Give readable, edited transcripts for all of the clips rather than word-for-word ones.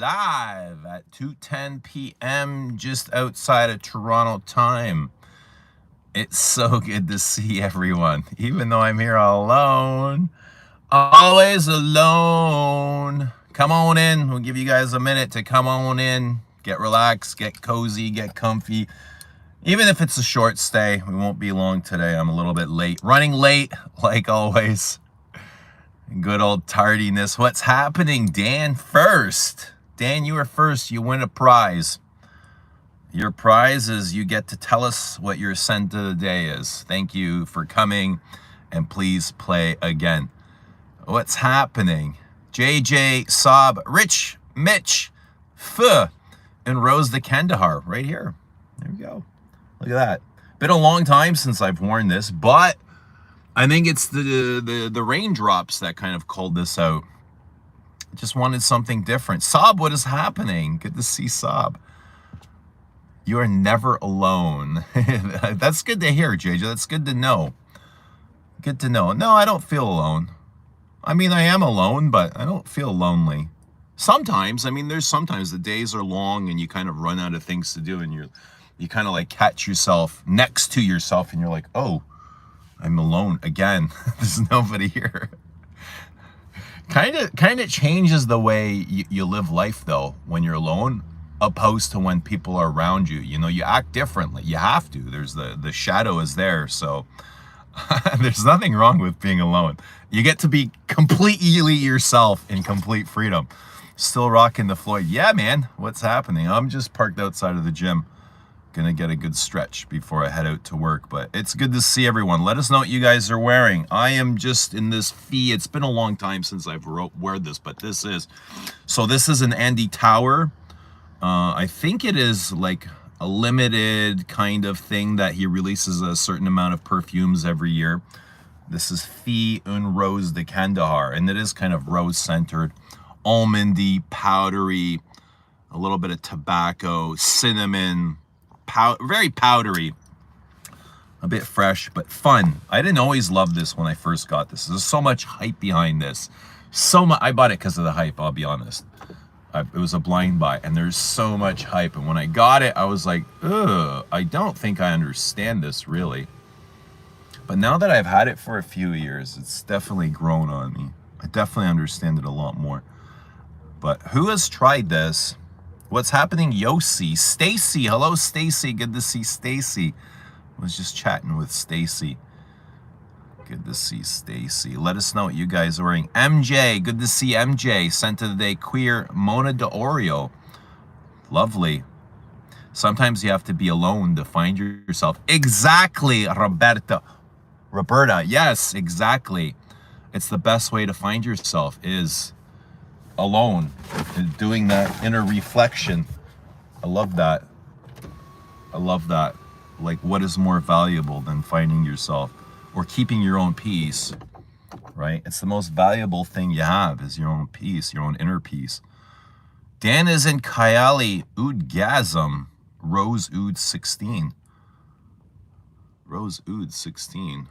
live at 2:10 p.m. just outside of Toronto time. It's so good to see everyone, even though I'm here alone. Always alone. Come on in. We'll give you guys a minute to come on in. Get relaxed, get cozy, get comfy. Even if it's a short stay, we won't be long today. I'm a little bit late. Running late, like always. Good old tardiness. What's happening? Dan first. Dan, you are first. You win a prize. Your prize is you get to tell us what your scent of the day is. Thank you for coming, and please play again. What's happening? JJ, Saab, Rich, Mitch, F, and Rose the Kandahar right here. There we go. Look at that. Been a long time since I've worn this, but I think it's the raindrops that kind of called this out. Just wanted something different. Saab, what is happening? Good to see Saab. You are never alone. That's good to hear, JJ. That's good to know. Good to know. No, I don't feel alone. I mean, I am alone, but I don't feel lonely. Sometimes, I mean, there's sometimes the days are long and you kind of run out of things to do, and you kind of like catch yourself next to yourself and you're like, oh, I'm alone again. There's nobody here. Kind of changes the way you live life though when you're alone, opposed to when people are around you. You know, you act differently. You have to. There's the shadow is there, so there's nothing wrong with being alone. You get to be completely yourself in complete freedom. Still rocking the Floyd. Yeah, man. What's happening? I'm just parked outside of the gym. Gonna get a good stretch before I head out to work, but it's good to see everyone. Let us know what you guys are wearing. I am just in this fee. It's been a long time since I've worn this, but this is an Andy Tower. I think it is like a limited kind of thing that he releases a certain amount of perfumes every year. This is Fee Un Rose de Kandahar, and it is kind of rose-centered, almondy, powdery, a little bit of tobacco, cinnamon, very powdery, a bit fresh, but fun. I didn't always love this when I first got this. There's so much hype behind this. So much. I bought it because of the hype, I'll be honest. It was a blind buy, and there's so much hype. And when I got it, I was like, ugh, I don't think I understand this really. But now that I've had it for a few years, it's definitely grown on me. I definitely understand it a lot more. But who has tried this? What's happening, Yossi? Stacy, hello, Stacy. Good to see Stacy. I was just chatting with Stacy. Good to see Stacy. Let us know what you guys are wearing. MJ, good to see MJ. Scent of the day, Queer Mona de Oreo. Lovely. Sometimes you have to be alone to find yourself. Exactly, Roberta, yes, exactly. It's the best way to find yourself is alone, and doing that inner reflection. I love that. I love that. Like, what is more valuable than finding yourself or keeping your own peace, right? It's the most valuable thing you have is your own peace, your own inner peace. Dan is in Kyali Oudgasm, Rose Oud 16. Rose Oud 16.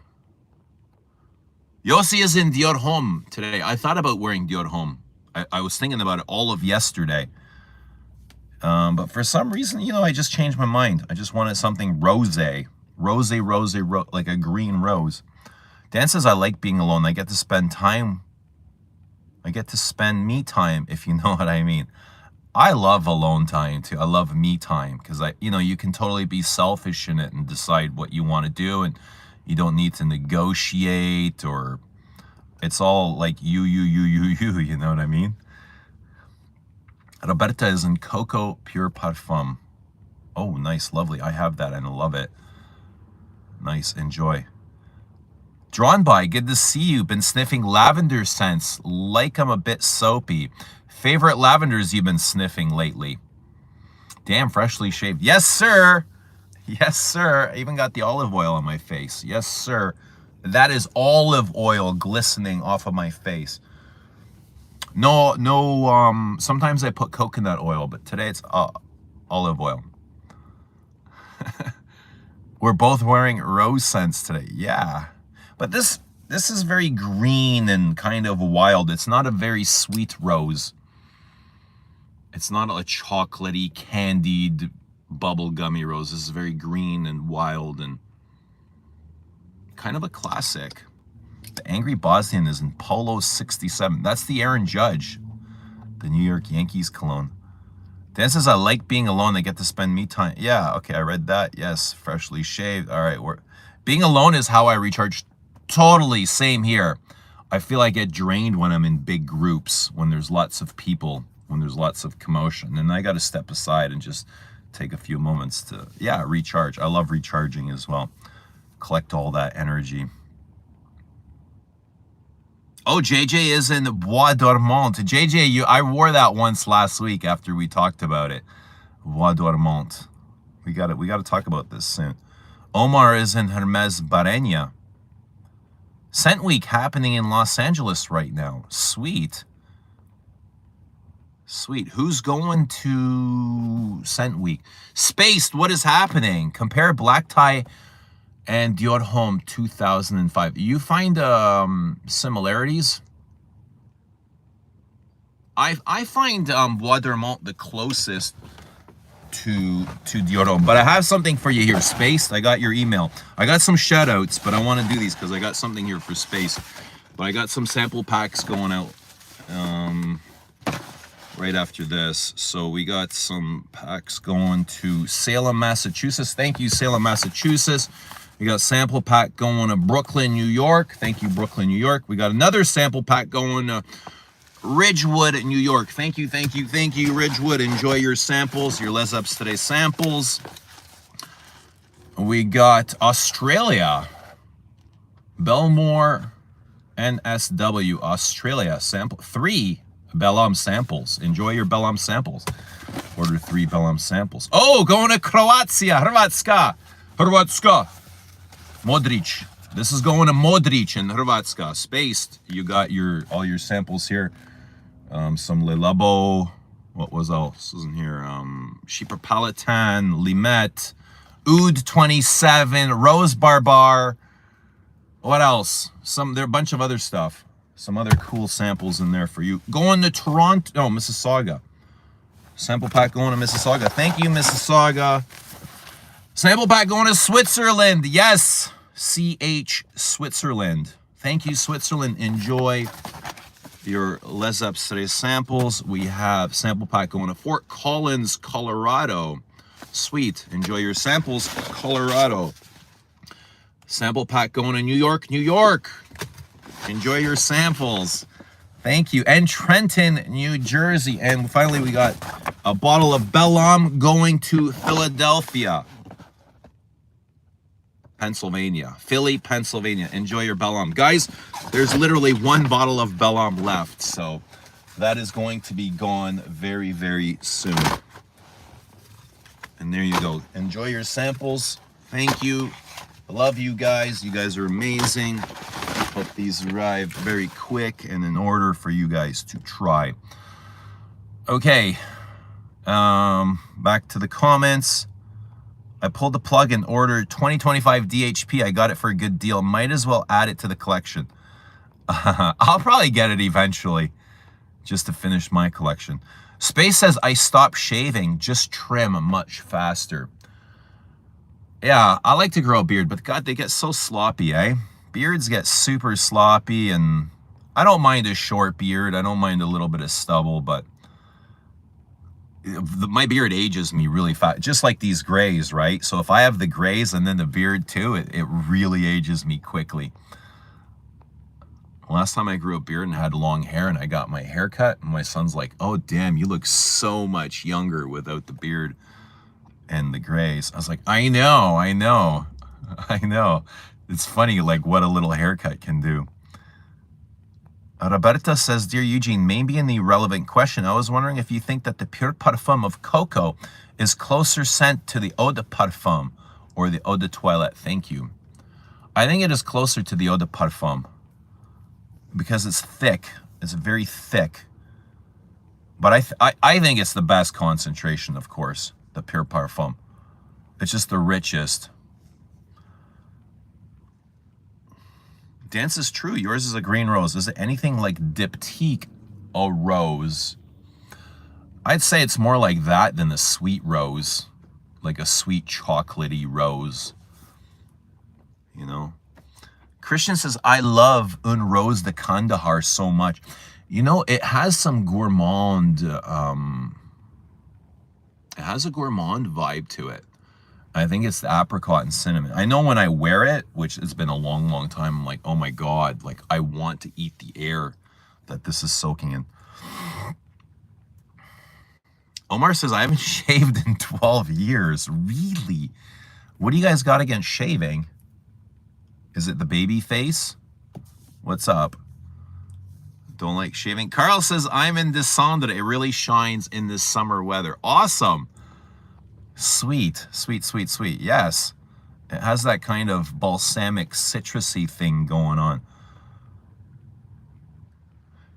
Yossi is in Dior Homme today. I thought about wearing Dior Homme. I was thinking about it all of yesterday. But for some reason, you know, I just changed my mind. I just wanted something rosé. Rosé, like a green rose. Dan says, I like being alone. I get to spend time. I get to spend me time, if you know what I mean. I love alone time too. I love me time because you can totally be selfish in it and decide what you want to do, and you don't need to negotiate, or it's all like you, you know what I mean? Roberta is in Coco Pure Parfum. Oh, nice, lovely. I have that and I love it. Nice, enjoy. Drawn by, good to see you. Been sniffing lavender scents. Like I'm a bit soapy. Favorite lavenders you've been sniffing lately? Damn, freshly shaved. Yes, sir. Yes, sir. I even got the olive oil on my face. Yes, sir. That is olive oil glistening off of my face. No, sometimes I put coconut oil, but today it's olive oil. We're both wearing rose scents today. Yeah. But this is very green and kind of wild. It's not a very sweet rose. It's not a chocolatey, candied, bubblegummy rose. This is very green and wild and kind of a classic. The Angry Bosnian is in Polo 67. That's the Aaron Judge, the New York Yankees cologne. Dan says, I like being alone. I get to spend me time. Yeah, okay, I read that. Yes, freshly shaved. All right, being alone is how I recharge. Totally, same here. I feel I get drained when I'm in big groups, when there's lots of people, when there's lots of commotion. And I got to step aside and just take a few moments to, yeah, recharge. I love recharging as well. Collect all that energy. Oh, JJ is in Bois Dormant. JJ, I wore that once last week after we talked about it. Bois Dormant. We got to talk about this soon. Omar is in Hermes Barreña. Scent Week happening in Los Angeles right now. Sweet. Sweet. Who's going to Scent Week? Spaced, what is happening? Compare Black Tie and Dior Homme 2005. You find similarities? I find Bois Dormant the closest to Dior Homme, but I have something for you here. Spaced, I got your email. I got some shout outs, but I want to do these because I got something here for Space. But I got some sample packs going out right after this. So we got some packs going to Salem, Massachusetts. Thank you, Salem, Massachusetts. We got sample pack going to Brooklyn, New York. Thank you, Brooklyn, New York. We got another sample pack going to Ridgewood, New York. Thank you, thank you, thank you, Ridgewood. Enjoy your samples, your Les Ups Today samples. We got Australia, Belmore, NSW, Australia. Sample 3 Bellam samples. Enjoy your Bellam samples. Order 3 Bellam samples. Oh, going to Croatia, Hrvatska. Modric. This is going to Modric in Hrvatska. Spaced. You got all your samples here. Some Le Labo. What was else? Isn't here? Chiperpalitan, Limet, Oud 27, Rose Barbar. What else? There are a bunch of other stuff. Some other cool samples in there for you. Going to Toronto. No, Mississauga. Sample pack going to Mississauga. Thank you, Mississauga. Sample pack going to Switzerland. Yes. CH Switzerland. Thank you, Switzerland. Enjoy your Les Ups Today samples. We have sample pack going to Fort Collins, Colorado. Sweet. Enjoy your samples, Colorado. Sample pack going to New York, New York. Enjoy your samples. Thank you. And Trenton, New Jersey. And finally, we got a bottle of Bellam going to Philadelphia, Pennsylvania. Philly, Pennsylvania. Enjoy your Bellam. Guys, there's literally 1 bottle of Bellam left. So that is going to be gone very, very soon. And there you go. Enjoy your samples. Thank you. I love you guys. You guys are amazing. Hope these arrive very quick and in order for you guys to try. Okay. Back to the comments. I pulled the plug and ordered 2025 DHP. I got it for a good deal. Might as well add it to the collection. I'll probably get it eventually, just to finish my collection. Space says, I stopped shaving, just trim much faster. Yeah, I like to grow a beard, but God, they get so sloppy, eh? Beards get super sloppy, and I don't mind a short beard. I don't mind a little bit of stubble, but my beard ages me really fast, just like these grays, right? So if I have the grays and then the beard too, it really ages me quickly. Last time I grew a beard and had long hair and I got my hair cut, and my son's like, oh damn, you look so much younger without the beard and the grays. I was like, I know. It's funny, like, what a little haircut can do. Roberta says, Dear Eugene, maybe an irrelevant question. I was wondering if you think that the Pure Parfum of Coco is closer scent to the Eau de Parfum or the Eau de Toilette. Thank you. I think it is closer to the Eau de Parfum because it's thick. It's very thick. But I think it's the best concentration, of course, the Pure Parfum. It's just the richest. Dance is true. Yours is a green rose. Is it anything like Diptyque, a rose? I'd say it's more like that than a sweet rose, like a sweet chocolatey rose, you know. Christian says, I love Un Rose de Kandahar so much. You know, it has some gourmand, it has a gourmand vibe to it. I think it's the apricot and cinnamon. I know when I wear it, which has been a long, long time, I'm like, oh my God, like I want to eat the air that this is soaking in. Omar says, I haven't shaved in 12 years. Really? What do you guys got against shaving? Is it the baby face? What's up? Don't like shaving. Carl says, I'm in Descendre. It really shines in this summer weather. Awesome. Sweet, sweet, sweet, sweet. Yes. It has that kind of balsamic, citrusy thing going on.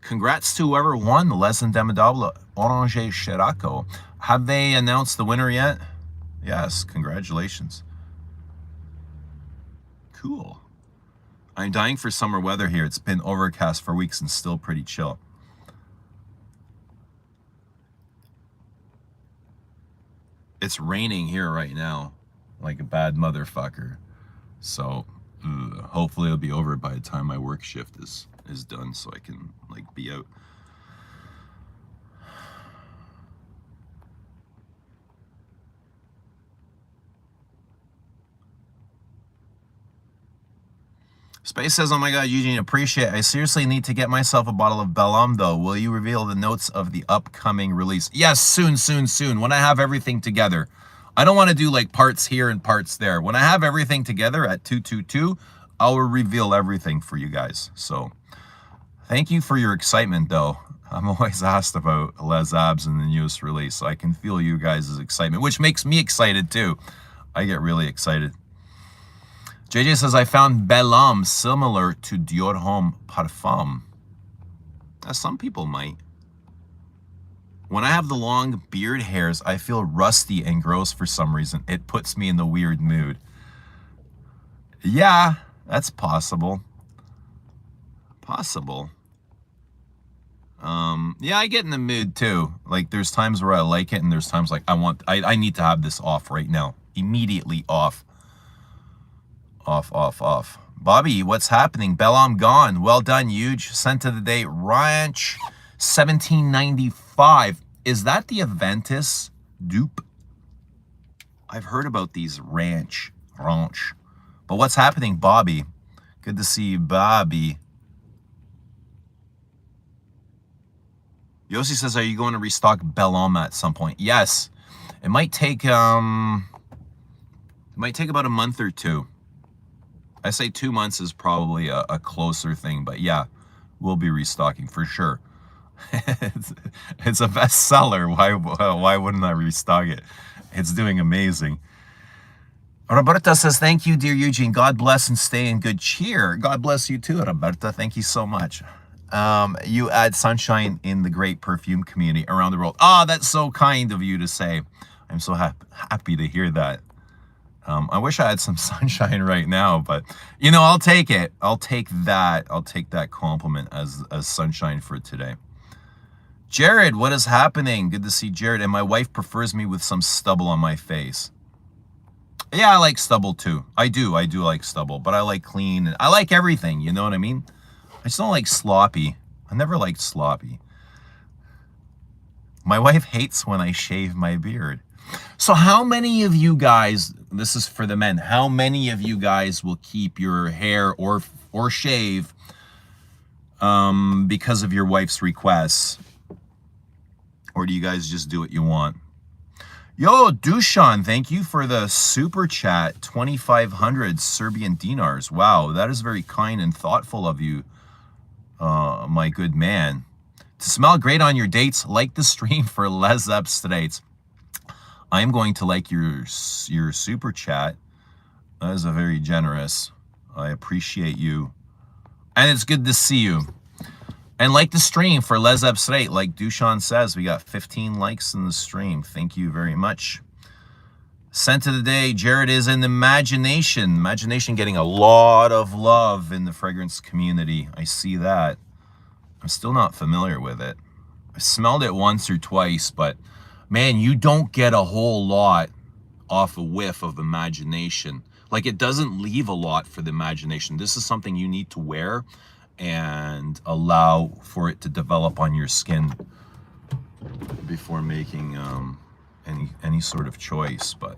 Congrats to whoever won the Les Indomptables Orange Chiraco. Have they announced the winner yet? Yes, congratulations. Cool. I'm dying for summer weather here. It's been overcast for weeks and still pretty chill. It's raining here right now, like a bad motherfucker. So hopefully it'll be over by the time my work shift is done, so I can like be out. Space says, oh my God, Eugene, appreciate it. I seriously need to get myself a bottle of Bel Homme, though. Will you reveal the notes of the upcoming release? Yes, soon, soon, soon. When I have everything together. I don't want to do like parts here and parts there. When I have everything together at 222, I'll reveal everything for you guys. So thank you for your excitement, though. I'm always asked about Les Abs and the newest release. So I can feel you guys' excitement, which makes me excited, too. I get really excited. JJ says, I found Bel Homme similar to Dior Homme Parfum. Some people might. When I have the long beard hairs, I feel rusty and gross for some reason. It puts me in the weird mood. Yeah, that's possible. Possible. Yeah, I get in the mood too. Like there's times where I like it and there's times like I need to have this off right now. Immediately off. Off. Bobby, what's happening? Bel Homme gone. Well done, huge. Scent of the day, Ranch 1795. Is that the Aventus dupe? I've heard about these Ranch. But what's happening, Bobby? Good to see you, Bobby. Yossi says, are you going to restock Bel Homme at some point? Yes. It might take about a month or two. I say 2 months is probably a closer thing, but yeah, we'll be restocking for sure. It's a bestseller. Why wouldn't I restock it? It's doing amazing. Roberta says, thank you, dear Eugene. God bless and stay in good cheer. God bless you too, Roberta. Thank you so much. You add sunshine in the great perfume community around the world. Ah, that's so kind of you to say. I'm so happy to hear that. I wish I had some sunshine right now, but you know, I'll take it. I'll take that. I'll take that compliment as sunshine for today. Jared, what is happening? Good to see Jared. And my wife prefers me with some stubble on my face. Yeah, I like stubble too. I do like stubble, but I like clean. And I like everything, you know what I mean? I just don't like sloppy. I never liked sloppy. My wife hates when I shave my beard. So how many of you guys, this is for the men, how many of you guys will keep your hair or shave because of your wife's requests? Or do you guys just do what you want? Yo, Dushan, thank you for the super chat, 2,500 Serbian dinars. Wow, that is very kind and thoughtful of you, my good man. To smell great on your dates, like the stream for Les Abstraits. I'm going to like your super chat. That is a very generous. I appreciate you. And it's good to see you. And like the stream for Les Abstrait, like Dushan says, we got 15 likes in the stream. Thank you very much. Scent of the day, Jared is in Imagination. Imagination getting a lot of love in the fragrance community. I see that. I'm still not familiar with it. I smelled it once or twice, but man, you don't get a whole lot off a whiff of imagination. Like, it doesn't leave a lot for the imagination. This is something you need to wear and allow for it to develop on your skin before making any sort of choice. But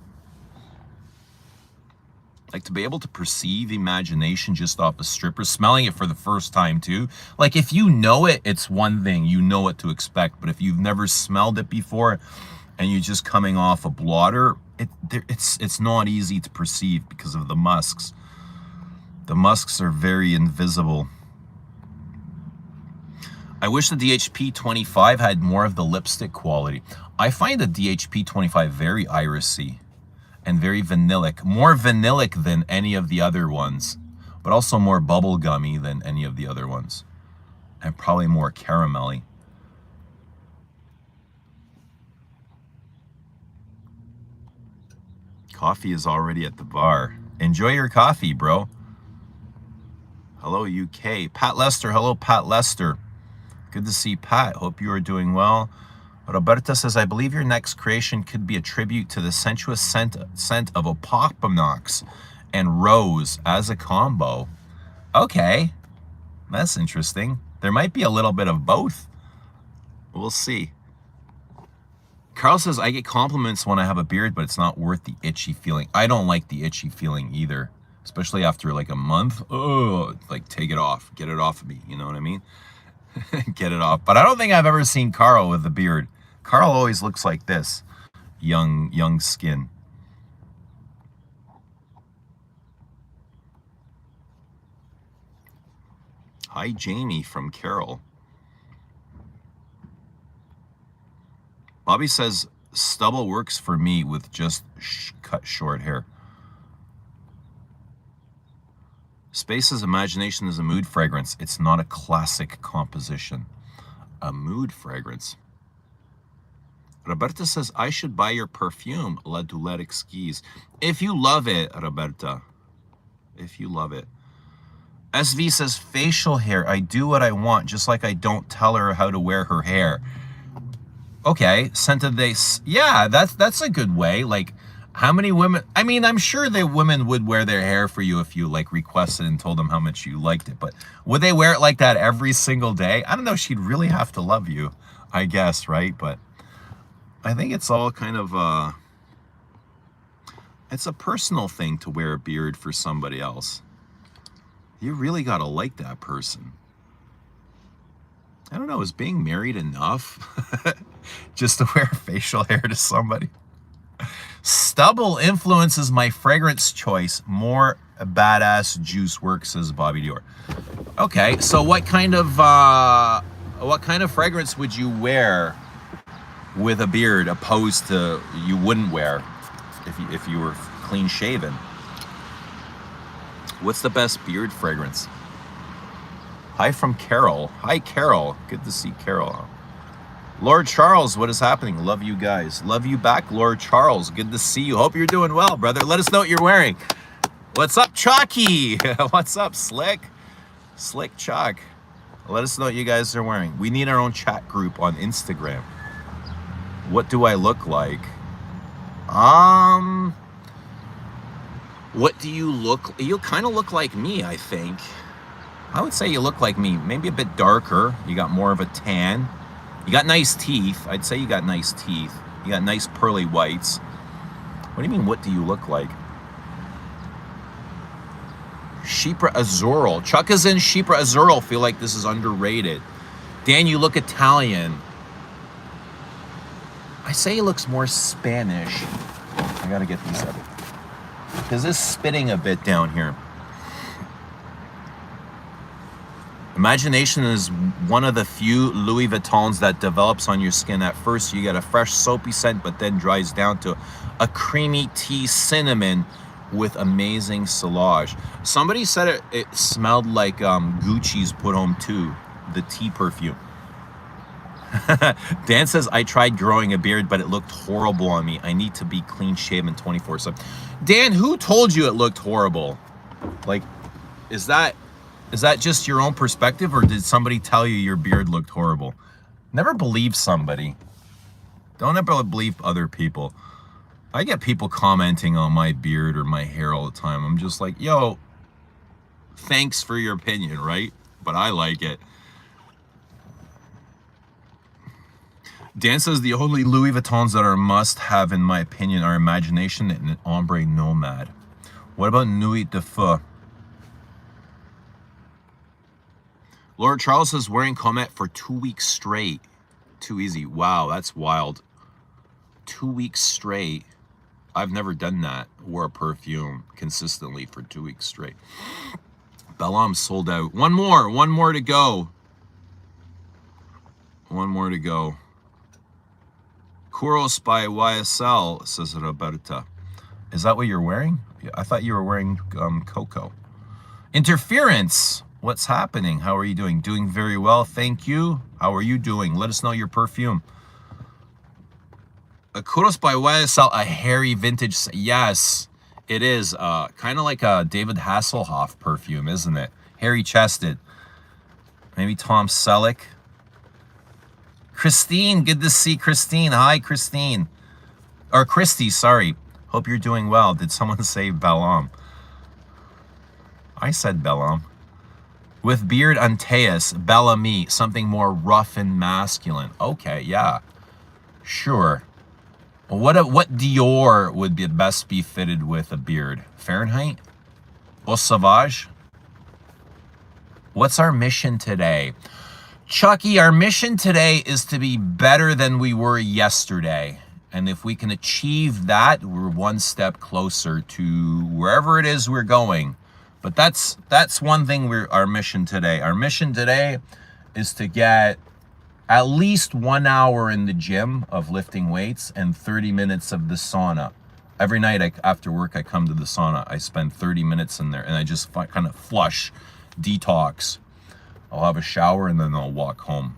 like, to be able to perceive imagination just off a stripper, smelling it for the first time too. Like, if you know it, it's one thing, you know what to expect. But if you've never smelled it before and you're just coming off a blotter, it's not easy to perceive because of the musks. The musks are very invisible. I wish the DHP 25 had more of the lipstick quality. I find the DHP 25 very irisy and very vanillic. More vanillic than any of the other ones, but also more bubblegummy than any of the other ones. And probably more caramelly. Coffee is already at the bar. Enjoy your coffee, bro. Hello, UK. Pat Lester. Hello, Pat Lester. Good to see Pat. Hope you are doing well. Roberta says, I believe your next creation could be a tribute to the sensuous scent of Opoponox and Rose as a combo. Okay. That's interesting. There might be a little bit of both. We'll see. Carl says, I get compliments when I have a beard, but it's not worth the itchy feeling. I don't like the itchy feeling either, especially after like a month. Oh, like, take it off. Get it off of me. You know what I mean? Get it off. But I don't think I've ever seen Carl with a beard. Carl always looks like this. Young skin. Hi, Jamie from Carol. Bobby says, stubble works for me with just cut short hair. Space's imagination is a mood fragrance. It's not a classic composition. A mood fragrance. Roberta says, I should buy your perfume, La Doulette Exquise. If you love it, Roberta. If you love it. SV says, facial hair. I do what I want, just like I don't tell her how to wear her hair. Okay, scented they, yeah, that's a good way. Like, how many women, I mean, I'm sure that women would wear their hair for you if you like requested and told them how much you liked it, but would they wear it like that every single day? I don't know, she'd really have to love you, I guess, right? But I think it's all kind of, it's a personal thing to wear a beard for somebody else. You really gotta like that person. I don't know, is being married enough just to wear facial hair to somebody? Stubble influences my fragrance choice. More badass juice work, says Bobby Dior. Okay, so what kind of fragrance would you wear with a beard opposed to you wouldn't wear if you were clean shaven? What's the best beard fragrance? Hi from Carol. Hi, Carol. Good to see Carol. Lord Charles, what is happening? Love you guys. Love you back, Lord Charles. Good to see you. Hope you're doing well, brother. Let us know what you're wearing. What's up, Chalky? What's up, Slick? Slick Chalk. Let us know what you guys are wearing. We need our own chat group on Instagram. What do I look like? What do you look? You kind of look like me, I think. I would say you look like me, maybe a bit darker. You got more of a tan. You got nice teeth. I'd say you got nice teeth. You got nice pearly whites. What do you mean, what do you look like? Chypre Azural. Chuck is in Chypre Azural. Feel like this is underrated. Dan, you look Italian. I say he looks more Spanish. I gotta get these up. Because it's spitting a bit down here. Imagination is one of the few Louis Vuittons that develops on your skin. At first, you get a fresh soapy scent, but then dries down to a creamy tea cinnamon with amazing silage. Somebody said it smelled like Gucci's Put Home 2, the tea perfume. Dan says, I tried growing a beard, but it looked horrible on me. I need to be clean shaven 24/7. Dan, who told you it looked horrible? Like, is that just your own perspective, or did somebody tell you your beard looked horrible? Never believe somebody. Don't ever believe other people. I get people commenting on my beard or my hair all the time. I'm just like, yo, thanks for your opinion, right? But I like it. Dan says the only Louis Vuittons that are a must-have, in my opinion, are Imagination and an Ombre Nomad. What about Nuit de Feu? Laura Charles says wearing Comet for 2 weeks straight. Too easy. Wow, that's wild. 2 weeks straight. I've never done that. Wore a perfume consistently for 2 weeks straight. Bellam sold out. One more to go. One more to go. Kuros by YSL, says Roberta. Is that what you're wearing? I thought you were wearing Coco. Interference. What's happening? How are you doing? Doing very well, thank you. How are you doing? Let us know your perfume. Kuros by YSL, a hairy vintage. Yes, it is. Kind of like a David Hasselhoff perfume, isn't it? Hairy chested. Maybe Tom Selleck. Christine, good to see Christine. Hi, Christine. Or Christy, sorry. Hope you're doing well. Did someone say Bellam? I said Bellam. With beard Antaeus, Bellamy, something more rough and masculine. Okay, yeah. Sure. What Dior would be best be fitted with a beard? Fahrenheit? Au Sauvage? What's our mission today? Chucky, our mission today is to be better than we were yesterday. And if we can achieve that, we're one step closer to wherever it is we're going. But that's one thing our mission today. Our mission today is to get at least 1 hour in the gym of lifting weights and 30 minutes of the sauna. Every night after work, I come to the sauna. I spend 30 minutes in there and I just kind of flush, detox. I'll have a shower and then I'll walk home.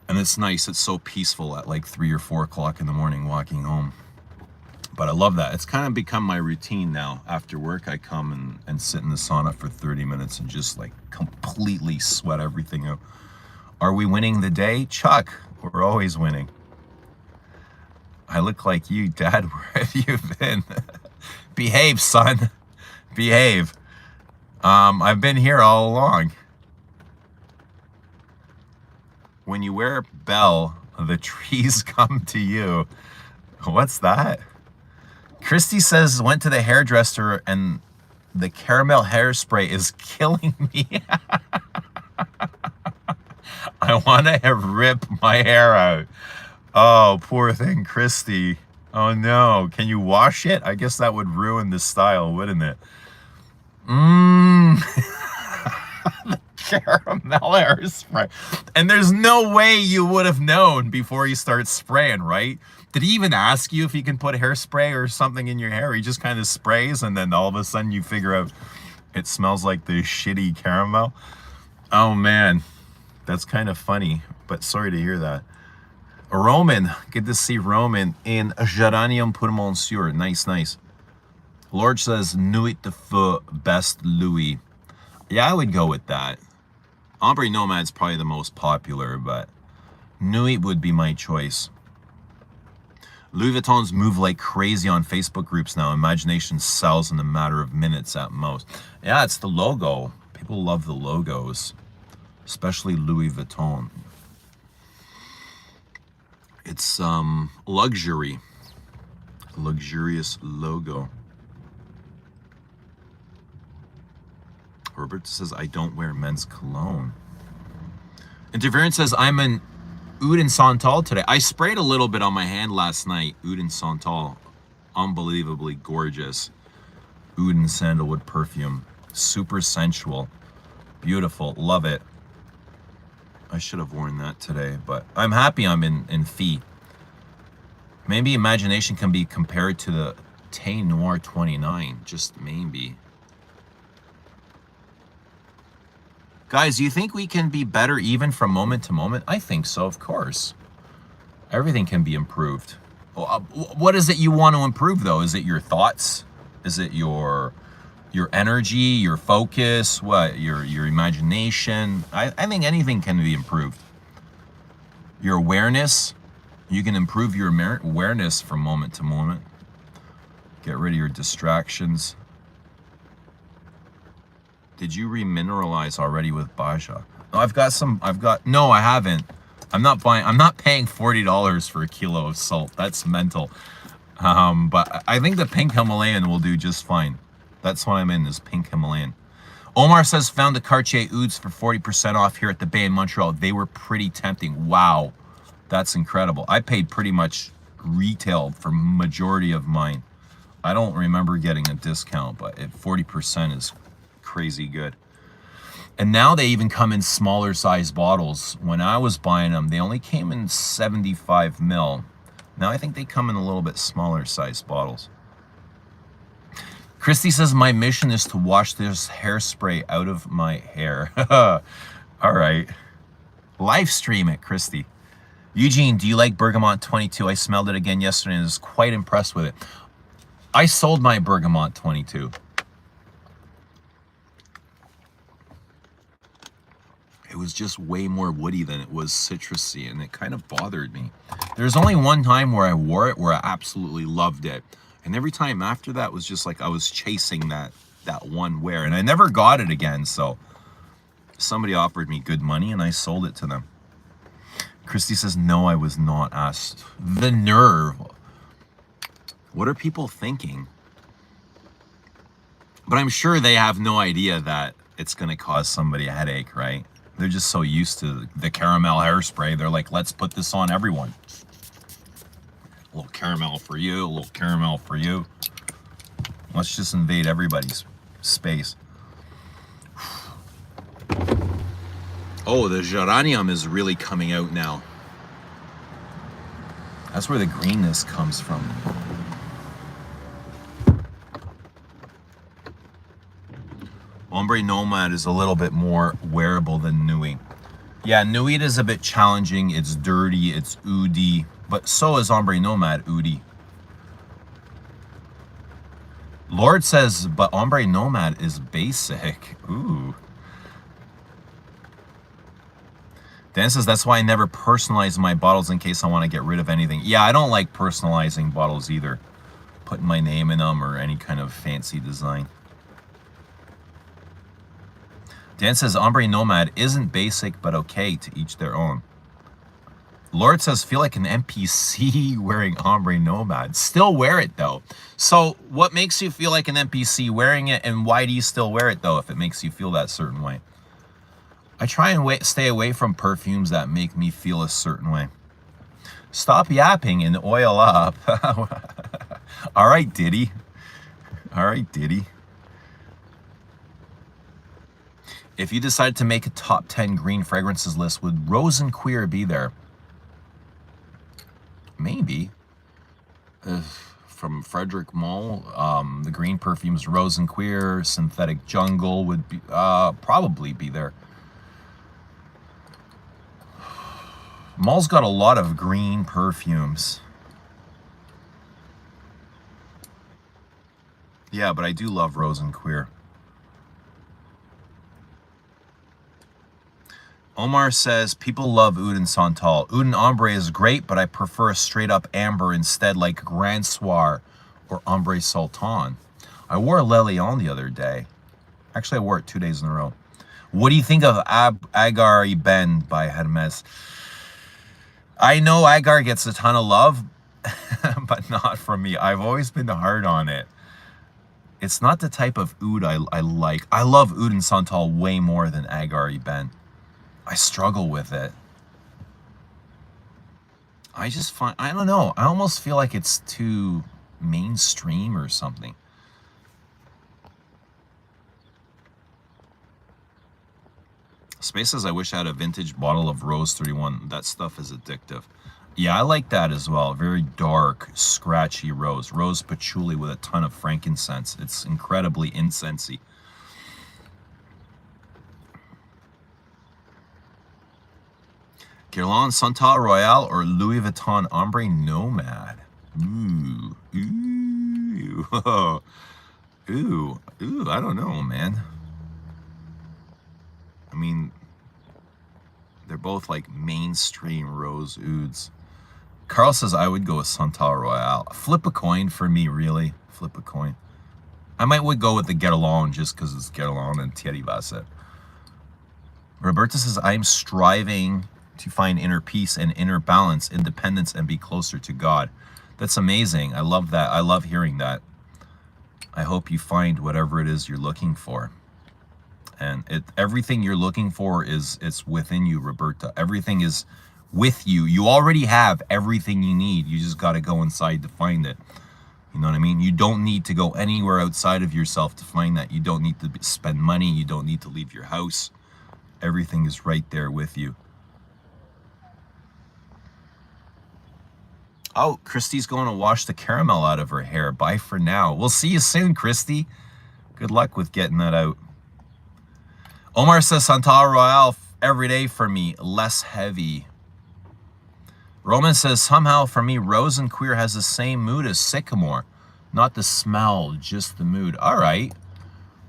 And it's nice. It's so peaceful at like 3 or 4 o'clock in the morning walking home. But I love that. It's kind of become my routine now. After work, I come and sit in the sauna for 30 minutes and just like completely sweat everything out. Are we winning the day? Chuck, we're always winning. I look like you, Dad. Where have you been? Behave, son. Behave. I've been here all along. When you wear Belle, the trees come to you. What's that? Christy says went to the hairdresser and the caramel hairspray is killing me. I want to rip my hair out. Oh, poor thing, Christy. Oh no, can you wash it? I guess that would ruin the style, wouldn't it? The caramel hairspray. And there's no way you would have known before you start spraying, right? Did he even ask you if he can put hairspray or something in your hair? He just kind of sprays and then all of a sudden you figure out it smells like the shitty caramel. Oh man, that's kind of funny, but sorry to hear that. Roman, good to see Roman in Geranium pour Monsieur. Nice, nice. Lord says Nuit de Feu, best Louis. Yeah, I would go with that. Ombre Nomad's probably the most popular, but Nuit would be my choice. Louis Vuittons move like crazy on Facebook groups now. Imagination sells in a matter of minutes at most. Yeah, it's the logo. People love the logos, especially Louis Vuitton. It's luxury, luxurious logo. Robert says, I don't wear men's cologne. Interference says, I'm an Oud and Santal today. I sprayed a little bit on my hand last night. Oud and Santal. Unbelievably gorgeous. Oud and sandalwood perfume. Super sensual. Beautiful. Love it. I should have worn that today, but I'm happy I'm in feet. Maybe Imagination can be compared to the Thé Noir 29. Just maybe. Guys, do you think we can be better even from moment to moment? I think so, of course. Everything can be improved. What is it you want to improve, though? Is it your thoughts? Is it your energy, your focus? What? Your imagination? I think anything can be improved. Your awareness, you can improve your awareness from moment to moment. Get rid of your distractions. Did you remineralize already with Baja? No, I haven't. I'm not paying $40 for a kilo of salt. That's mental. But I think the pink Himalayan will do just fine. That's what I'm in, this pink Himalayan. Omar says, found the Cartier Ouds for 40% off here at the Bay in Montreal. They were pretty tempting. Wow, that's incredible. I paid pretty much retail for majority of mine. I don't remember getting a discount, but at 40% is crazy good. And now they even come in smaller size bottles. When I was buying them, they only came in 75 ml. Now I think they come in a little bit smaller size bottles. Christy says, my mission is to wash this hairspray out of my hair. All right. Live stream it, Christy. Eugene, do you like Bergamot 22? I smelled it again yesterday and was quite impressed with it. I sold my Bergamot 22. It was just way more woody than it was citrusy, and it kind of bothered me. There's only one time where I wore it where I absolutely loved it. And every time after that was just like I was chasing that one wear. And I never got it again, so somebody offered me good money and I sold it to them. Christy says, no, I was not asked. The nerve. What are people thinking? But I'm sure they have no idea that it's going to cause somebody a headache, right? They're just so used to the caramel hairspray. They're like, let's put this on everyone. A little caramel for you, a little caramel for you. Let's just invade everybody's space. Oh, the geranium is really coming out now. That's where the greenness comes from. Ombre Nomad is a little bit more wearable than Nuit. Yeah, Nuit is a bit challenging. It's dirty, it's oody. But so is Ombre Nomad oody. Lord says, but Ombre Nomad is basic. Ooh. Dan says, that's why I never personalize my bottles in case I want to get rid of anything. Yeah, I don't like personalizing bottles either. Putting my name in them or any kind of fancy design. Dan says, Ombre Nomad isn't basic, but okay, to each their own. Lord says, feel like an NPC wearing Ombre Nomad. Still wear it, though. So what makes you feel like an NPC wearing it, and why do you still wear it, though, if it makes you feel that certain way? I try and stay away from perfumes that make me feel a certain way. Stop yapping and oil up. All right, Diddy. All right, Diddy. If you decide to make a top 10 green fragrances list, would Rose and Queer be there? Maybe. From Frederick Mall, the green perfumes, Rose and Queer, Synthetic Jungle would be probably be there. Mall's got a lot of green perfumes. Yeah, but I do love Rose and Queer. Omar says, people love Oud and Santal. Oud and Ombre is great, but I prefer a straight up amber instead, like Grand Soir or Ombre Sultan. I wore Lelion the other day. Actually, I wore it 2 days in a row. What do you think of Agar Ibn by Hermes? I know Agar gets a ton of love, but not from me. I've always been hard on it. It's not the type of oud I like. I love Oud and Santal way more than Agar Ibn. I struggle with it. I just find, I don't know, I almost feel like it's too mainstream or something. Space says, I wish I had a vintage bottle of Rose 31. That stuff is addictive. Yeah, I like that as well. Very dark, scratchy rose. Rose patchouli with a ton of frankincense. It's incredibly incensey. Guerlain Santal Royale or Louis Vuitton Ombre Nomad? Ooh, ooh, ooh, I don't know, man. I mean, they're both like mainstream rose ouds. Carl says I would go with Santal Royale. Flip a coin for me, really. Flip a coin. I would go with the Get Along just because it's Get Along and Thierry Vasset. Roberta says I am striving to find inner peace and inner balance, independence, and be closer to God. That's amazing. I love that. I love hearing that. I hope you find whatever it is you're looking for. And everything you're looking for it's within you, Roberta. Everything is with you. You already have everything you need. You just got to go inside to find it. You know what I mean? You don't need to go anywhere outside of yourself to find that. You don't need to spend money. You don't need to leave your house. Everything is right there with you. Oh, Christy's going to wash the caramel out of her hair. Bye for now. We'll see you soon, Christy. Good luck with getting that out. Omar says Santal Royale every day for me, less heavy. Roman says somehow for me, Rose and Queer has the same mood as Sycamore. Not the smell, just the mood. All right.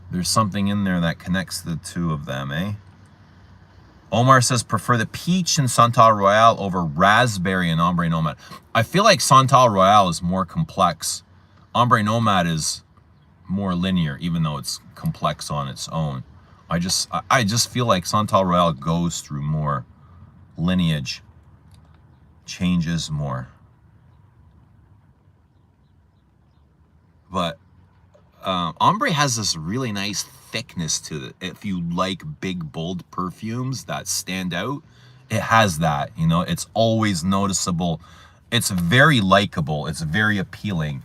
There's something in there that connects the two of them, eh? Omar says, prefer the peach and Santal Royale over raspberry and Ombre Nomad. I feel like Santal Royale is more complex. Ombre Nomad is more linear, even though it's complex on its own. I just feel like Santal Royale goes through more lineage, changes more. But Ombre has this really nice thickness to it. If you like big, bold perfumes that stand out, it has that, you know. It's always noticeable. It's very likable. It's very appealing.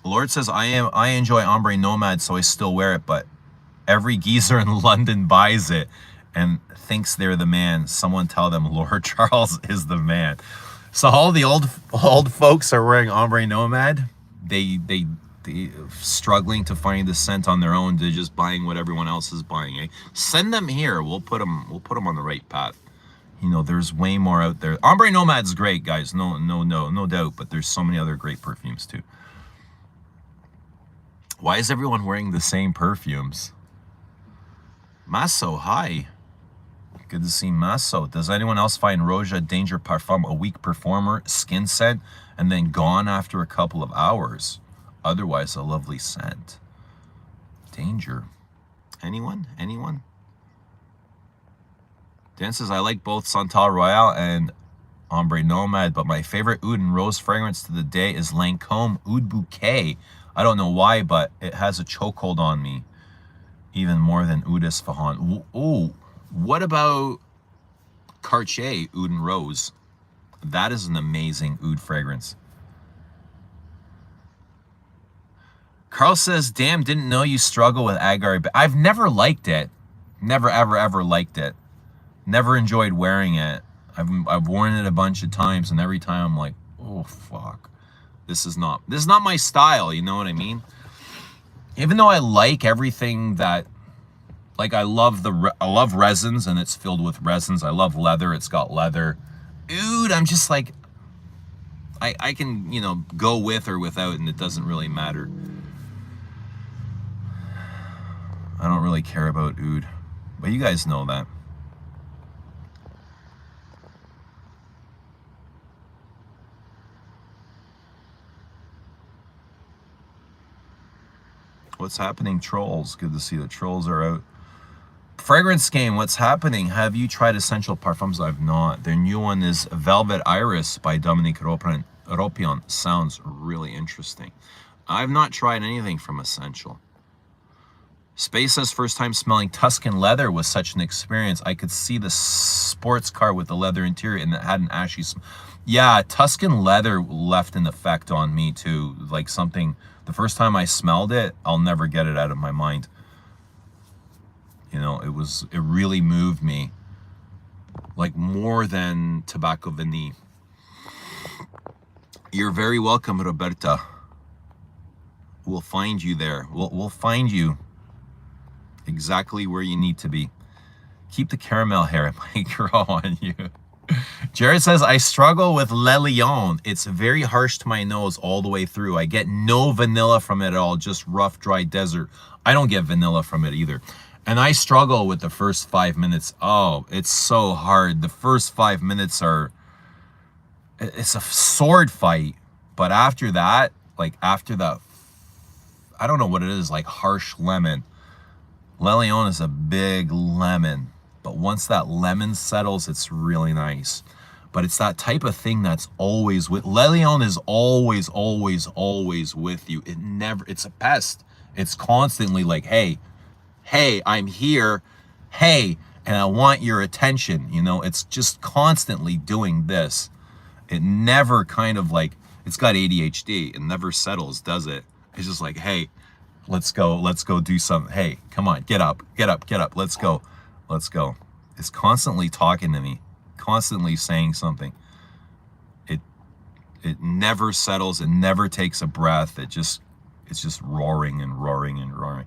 Lord says, I enjoy Ombre Nomad, so I still wear it, but every geezer in London buys it and thinks they're the man. Someone tell them Lord Charles is the man. So all the old folks are wearing Ombre Nomad. They struggling to find the scent on their own. They're just buying what everyone else is buying. Eh? Send them here. We'll put them on the right path. You know, there's way more out there. Ombre Nomad's great, guys. No doubt. But there's so many other great perfumes too. Why is everyone wearing the same perfumes? Masso, hi. Good to see Masso. Does anyone else find Roja Danger Parfum a weak performer, skin scent, and then gone after a couple of hours? Otherwise, a lovely scent. Danger. Anyone? Anyone? Dan says, I like both Santal Royale and Ombre Nomad, but my favorite oud and rose fragrance to the day is Lancôme Oud Bouquet. I don't know why, but it has a chokehold on me. Even more than Oud Isfahan. Oh, what about Cartier Oud and Rose? That is an amazing oud fragrance. Carl says, damn, didn't know you struggle with Agar. I've never liked it. Never, ever liked it. Never enjoyed wearing it. I've worn it a bunch of times, and every time I'm like, oh, fuck. This is not my style, you know what I mean? Even though I like everything that, like I love resins, and it's filled with resins. I love leather, it's got leather. Oud, I'm just like, I can, you know, go with or without, and it doesn't really matter. I don't really care about oud, but you guys know that. What's happening, trolls? Good to see the trolls are out. Fragrance game, what's happening? Have you tried Essential Parfums? I've not. Their new one is Velvet Iris by Dominique Ropion. Sounds really interesting. I've not tried anything from Essential. Space says, first time smelling Tuscan leather was such an experience. I could see the sports car with the leather interior, and it had an ashy smell. Yeah, Tuscan leather left an effect on me too. Like something, the first time I smelled it, I'll never get it out of my mind. You know, it really moved me. Like more than Tobacco Vanille. You're very welcome, Roberta. We'll find you there. We'll find you exactly where you need to be. Keep the caramel hair. It might grow on you. Jared says, I struggle with Le Lion. It's very harsh to my nose all the way through. I get no vanilla from it at all, just rough, dry desert. I don't get vanilla from it either. And I struggle with the first 5 minutes. Oh, it's so hard. The first 5 minutes are, it's a sword fight. But after that, like after that, I don't know what it is, like harsh lemon. Le Leon is a big lemon. But once that lemon settles, it's really nice. But it's that type of thing that's always with, Le Leon is always, always, always with you. It never, it's a pest. It's constantly like, hey, I'm here, hey, and I want your attention. You know, it's just constantly doing this. It never kind of like, it's got ADHD. It never settles, does it? It's just like, hey, let's go do something. Hey, come on, get up, let's go. It's constantly talking to me, constantly saying something. It never settles, it never takes a breath. It's just roaring and roaring and roaring.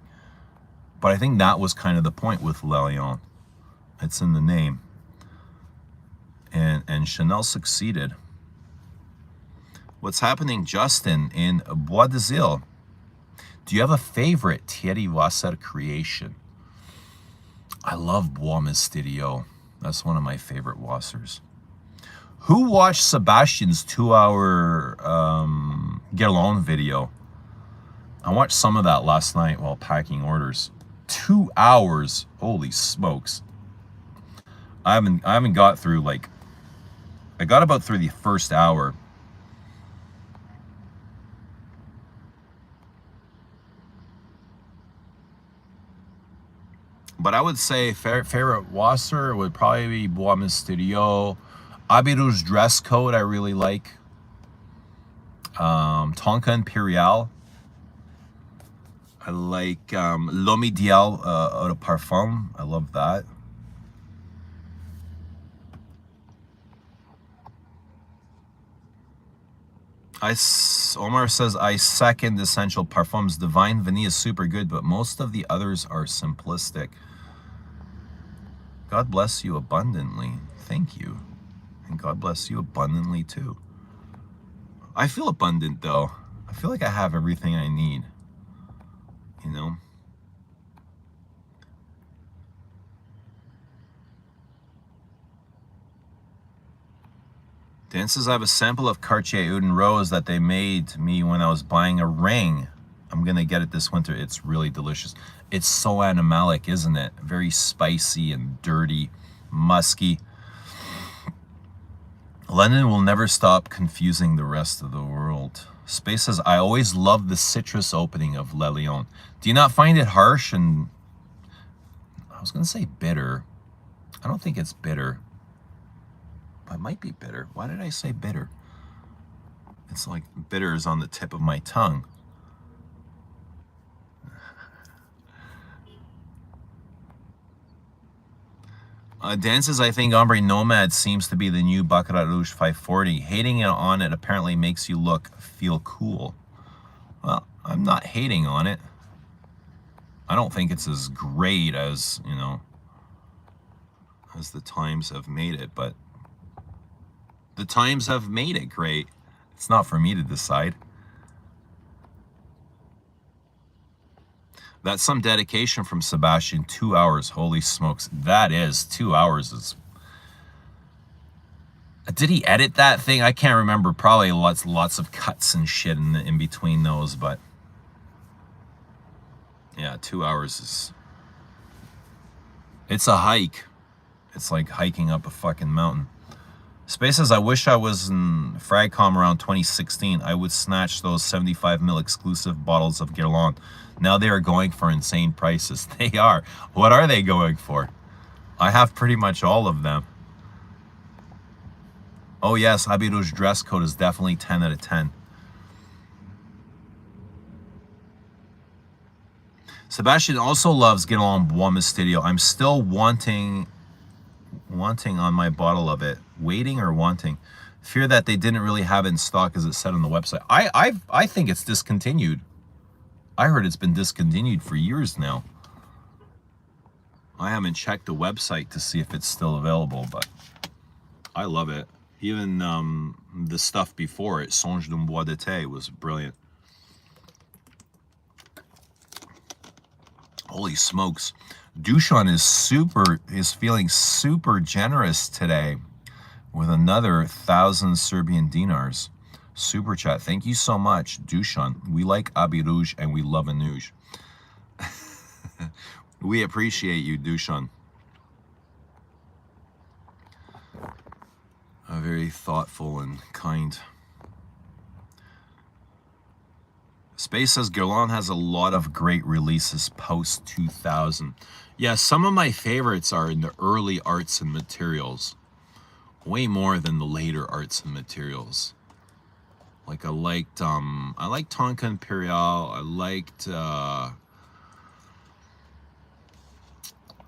But I think that was kind of the point with Le Lion. It's in the name. And Chanel succeeded. What's happening, Justin, in Bois d'Azil? Do you have a favorite Thierry Wasser creation? I love Bois Mysterio. That's one of my favorite Wassers. Who watched Sebastian's 2-hour Guerlain video? I watched some of that last night while packing orders. 2 hours, holy smokes. I haven't got through, like, I got about through the first hour. But I would say favorite Wasser would probably be Bois Mysterio. Abbé Rouge dress code I really like. Tonka Imperial. I like L'Homme Ideal Eau de Parfum. I love that. Omar says, I second Essential Parfums. Divine Vanilla is super good, but most of the others are simplistic. God bless you abundantly. Thank you. And God bless you abundantly too. I feel abundant though. I feel like I have everything I need. You know? Dan says, I have a sample of Cartier Oud and Rose that they made me when I was buying a ring. I'm going to get it this winter. It's really delicious. It's so animalic, isn't it? Very spicy and dirty, musky. London will never stop confusing the rest of the world. Space says, I always love the citrus opening of Le Lion. Do you not find it harsh and, I was going to say bitter. I don't think it's bitter. It might be bitter. Why did I say bitter? It's like bitter is on the tip of my tongue. Dan says, I think Ombre Nomad seems to be the new Baccarat Rouge 540. Hating on it apparently makes you feel cool. Well, I'm not hating on it. I don't think it's as great as, you know, as the times have made it, but the times have made it great. It's not for me to decide. That's some dedication from Sebastian. 2 hours, holy smokes. That is, 2 hours is... Did he edit that thing? I can't remember. Probably lots of cuts and shit in between those, but... Yeah, 2 hours is... It's a hike. It's like hiking up a fucking mountain. Space says, I wish I was in Fragcom around 2016. I would snatch those 75ml exclusive bottles of Guerlain. Now they are going for insane prices. They are. What are they going for? I have pretty much all of them. Oh yes, Abbé Rouge dress code is definitely 10 out of 10. Sebastian also loves Guerlain Bois Mysterio. I'm still wanting on my bottle of it. Waiting or wanting. Fear that they didn't really have it in stock as it said on the website. I think it's discontinued. I heard it's been discontinued for years now. I haven't checked the website to see if it's still available, but I love it. Even the stuff before it, Songe d'un Bois d'été, was brilliant. Holy smokes. Dushan is feeling super generous today with another 1,000 Serbian dinars. Super chat. Thank you so much, Dushan. We like Abiruj and we love Anuj. We appreciate you, Dushan. Very thoughtful and kind. Space says Guerlain has a lot of great releases post 2000. Yeah, some of my favorites are in the early arts and materials. Way more than the later arts and materials. Like I liked Tonka Imperial. I liked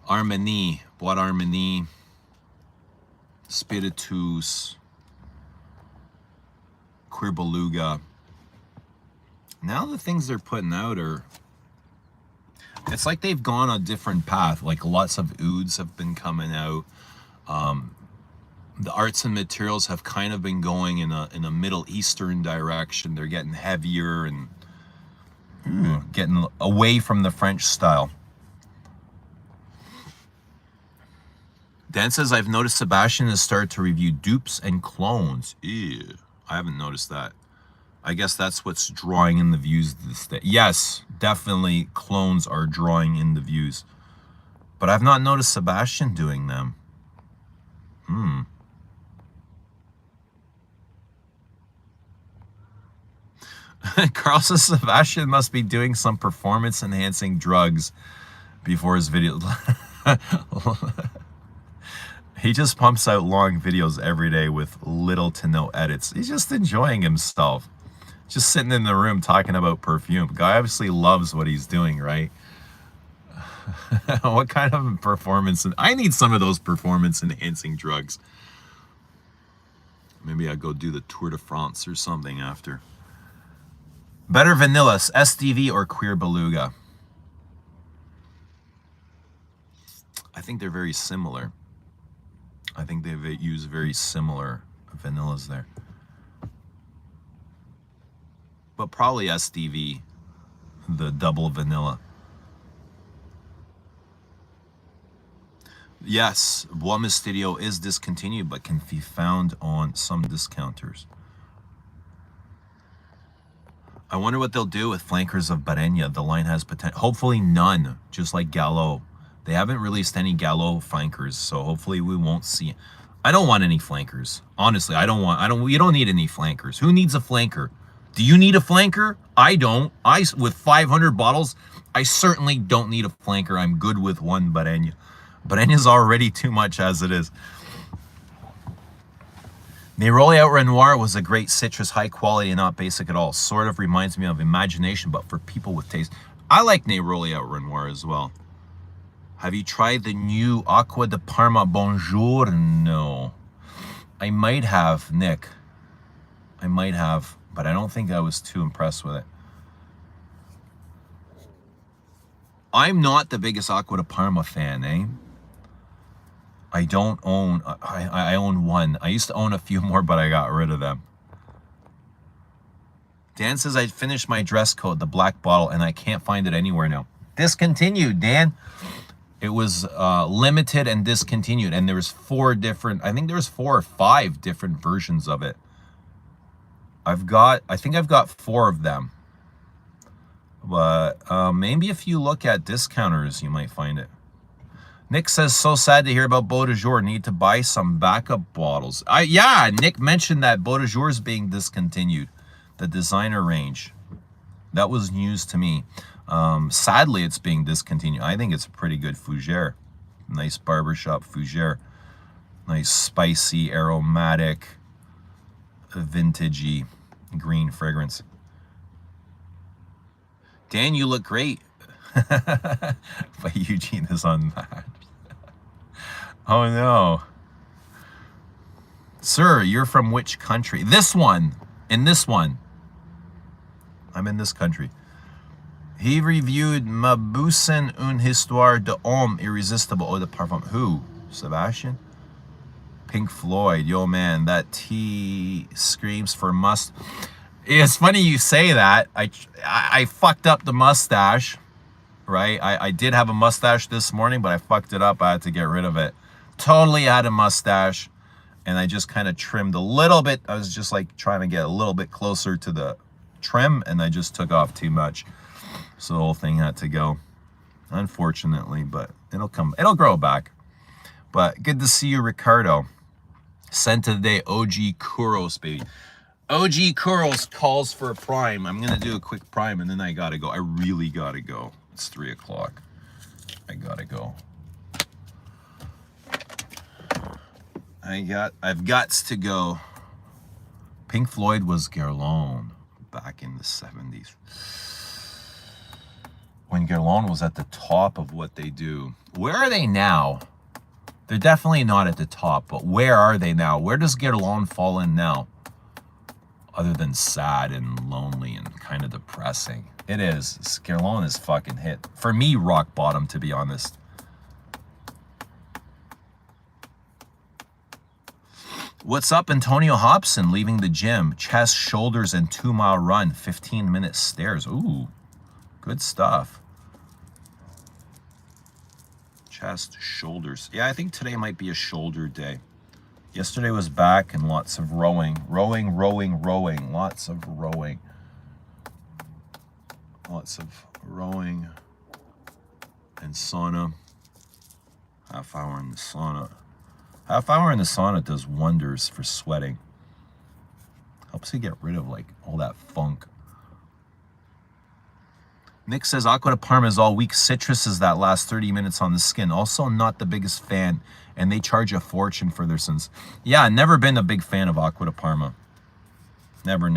Armani, Boîte Armani, Spiritus, Queer Beluga. Now the things they're putting out are, it's like they've gone a different path. Like lots of ouds have been coming out. The arts and materials have kind of been going in a Middle Eastern direction. They're getting heavier and getting away from the French style. Dan says, I've noticed Sebastian has started to review dupes and clones. Ew, I haven't noticed that. I guess that's what's drawing in the views this day. Yes, definitely clones are drawing in the views. But I've not noticed Sebastian doing them. Carl says Sebastian must be doing some performance-enhancing drugs before his video. He just pumps out long videos every day with little to no edits. He's just enjoying himself. Just sitting in the room talking about perfume. Guy obviously loves what he's doing, right? What kind of performance? I need some of those performance-enhancing drugs. Maybe I'll go do the Tour de France or something after. Better vanillas, SDV or Queer Beluga? I think they're very similar. I think they use very similar vanillas there. But probably SDV, the double vanilla. Yes, Bois Mysterio is discontinued, but can be found on some discounters. I wonder what they'll do with flankers of Barenya. The line has potential. Hopefully none, just like Gallo. They haven't released any Gallo flankers, so hopefully we won't see. I don't want any flankers. Honestly, you don't need any flankers. Who needs a flanker? Do you need a flanker? I don't. With 500 bottles, I certainly don't need a flanker. I'm good with one Barenya. Barenya's already too much as it is. Neroli Outre Noir was a great citrus, high quality and not basic at all. Sort of reminds me of Imagination, but for people with taste. I like Neroli Outre Noir as well. Have you tried the new Acqua di Parma Bonjour? No. I might have, Nick. I might have, but I don't think I was too impressed with it. I'm not the biggest Acqua di Parma fan, eh? I don't own, I own one. I used to own a few more, but I got rid of them. Dan says I finished my dress coat, the black bottle, and I can't find it anywhere now. Discontinued, Dan. It was limited and discontinued, and there was 4 different, I think there was 4 or 5 different versions of it. I think I've got 4 of them. But maybe if you look at discounters, you might find it. Nick says, so sad to hear about Beau de Jour. Need to buy some backup bottles. Yeah, Nick mentioned that Beau de Jour is being discontinued. The designer range. That was news to me. Sadly, it's being discontinued. I think it's a pretty good fougere. Nice barbershop fougere. Nice spicy, aromatic, vintagey green fragrance. Dan, you look great. But Eugene is unmatched. Oh no. Sir, you're from which country? This one. In this one. I'm in this country. He reviewed Mabussin une histoire d'homme irrésistible eau de parfum. Who? Sebastian? Pink Floyd. Yo, man, that T screams for must. It's funny you say that. I fucked up the mustache, right? I did have a mustache this morning, but I fucked it up. I had to get rid of it. Totally had a mustache, and I just kind of trimmed a little bit. I was just like trying to get a little bit closer to the trim, and I just took off too much. So the whole thing had to go, unfortunately, but it'll grow back. But good to see you, Ricardo. Sent today, OG Kuros, baby. OG Kuros calls for a prime. I'm gonna do a quick prime and then I gotta go. I really gotta go. It's 3 o'clock. I gotta go. I've gots to go. Pink Floyd was Guerlain back in the 70s. When Guerlain was at the top of what they do. Where are they now? They're definitely not at the top, but where are they now? Where does Guerlain fall in now? Other than sad and lonely and kind of depressing. It is. Guerlain is fucking hit. For me, rock bottom, to be honest. What's up, Antonio Hobson? Leaving the gym. Chest, shoulders, and 2-mile run. 15-minute stairs. Ooh, good stuff. Chest, shoulders. Yeah, I think today might be a shoulder day. Yesterday was back and lots of rowing. Rowing. Lots of rowing. Lots of rowing and sauna. Half hour in the sauna. Half hour in the sauna does wonders for sweating. Helps you get rid of like all that funk. Nick says Aqua de Parma is all weak. Citrus is that last 30 minutes on the skin. Also not the biggest fan, and they charge a fortune for their sins. Yeah, never been a big fan of Aqua de Parma. Never.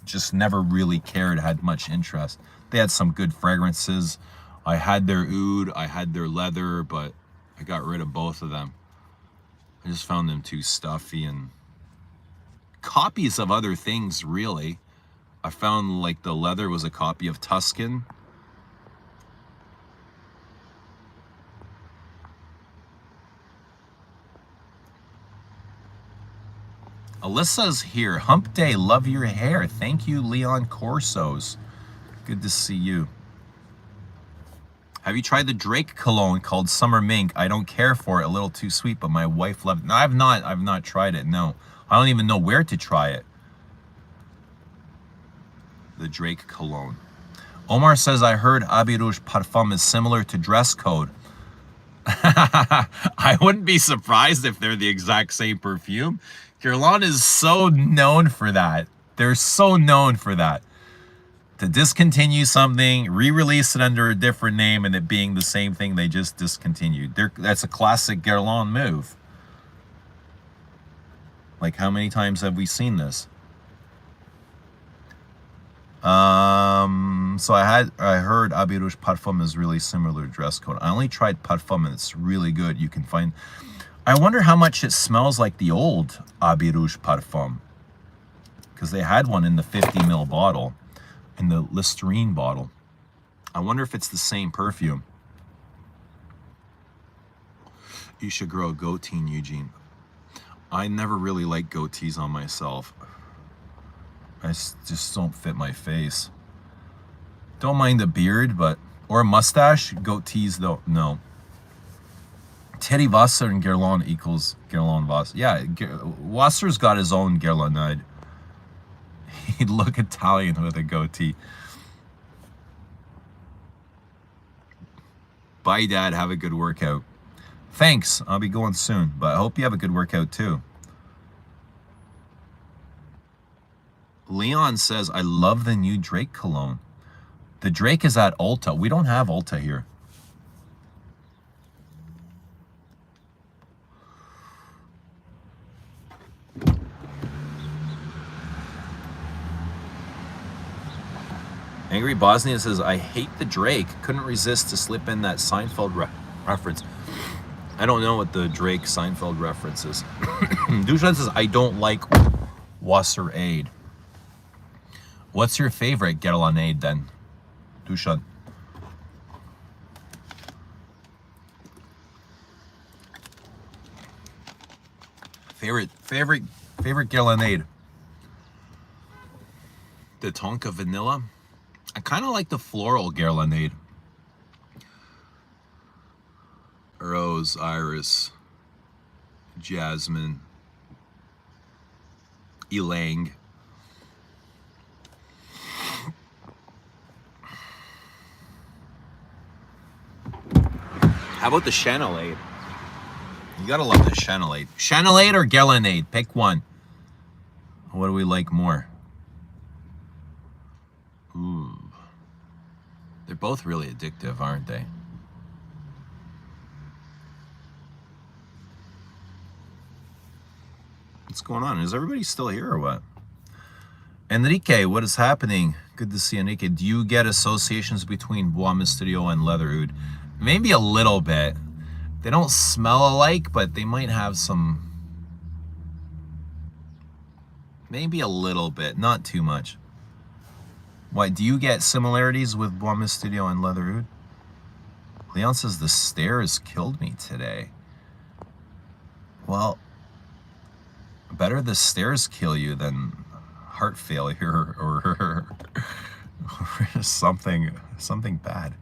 Just never really cared, had much interest. They had some good fragrances. I had their oud, I had their leather, but I got rid of both of them. I just found them too stuffy and copies of other things, really. I found like the leather was a copy of Tuscan. Alyssa's here. Hump day, love your hair. Thank you, Leon Corsos. Good to see you. Have you tried the Drake cologne called Summer Mink? I don't care for it, a little too sweet, but my wife loved it. No, I've not tried it, no. I don't even know where to try it. The Drake cologne. Omar says, I heard Habit Rouge Parfum is similar to Dress Code. I wouldn't be surprised if they're the exact same perfume. Guerlain is so known for that. They're so known for that. To discontinue something, re-release it under a different name, and it being the same thing they just discontinued. That's a classic Guerlain move. Like, how many times have we seen this? So I heard Habit Rouge Parfum is really similar to Dress Code. I only tried Parfum and it's really good. You can find, I wonder how much it smells like the old Habit Rouge Parfum. Because they had one in the 50 ml bottle, in the Listerine bottle. I wonder if it's the same perfume. You should grow a goatee, Eugene. I never really liked goatees on myself. I just don't fit my face. Don't mind a beard, but, or a mustache. Goatees though, no. Teddy Wasser and Guerlain equals Guerlain Wasser. Yeah, Wasser's got his own Guerlainade. He'd look Italian with a goatee. Bye, Dad. Have a good workout. Thanks. I'll be going soon, but I hope you have a good workout too. Leon says, I love the new Drake cologne. The Drake is at Ulta. We don't have Ulta here. Angry Bosnia says, I hate the Drake. Couldn't resist to slip in that Seinfeld reference. I don't know what the Drake Seinfeld reference is. Dushan says, I don't like Wasser Aid. What's your favorite Guerlainade then, Dushan? Favorite Guerlainade. The Tonka Vanilla. I kind of like the floral Guerlainade. Rose, Iris, Jasmine, Elang. How about the Chanelade? You gotta love the Chanelade. Chanelade or Gelonade? Pick one. What do we like more? Ooh. They're both really addictive, aren't they? What's going on? Is everybody still here or what? Enrique, what is happening? Good to see you, Enrique. Do you get associations between Bois Mysterio and Leather Oud? Maybe a little bit. They don't smell alike, but they might have some... Maybe a little bit, not too much. Why, do you get similarities with Bois Mysterio and Leather Oud? Leon says the stairs killed me today. Well, better the stairs kill you than heart failure or something bad.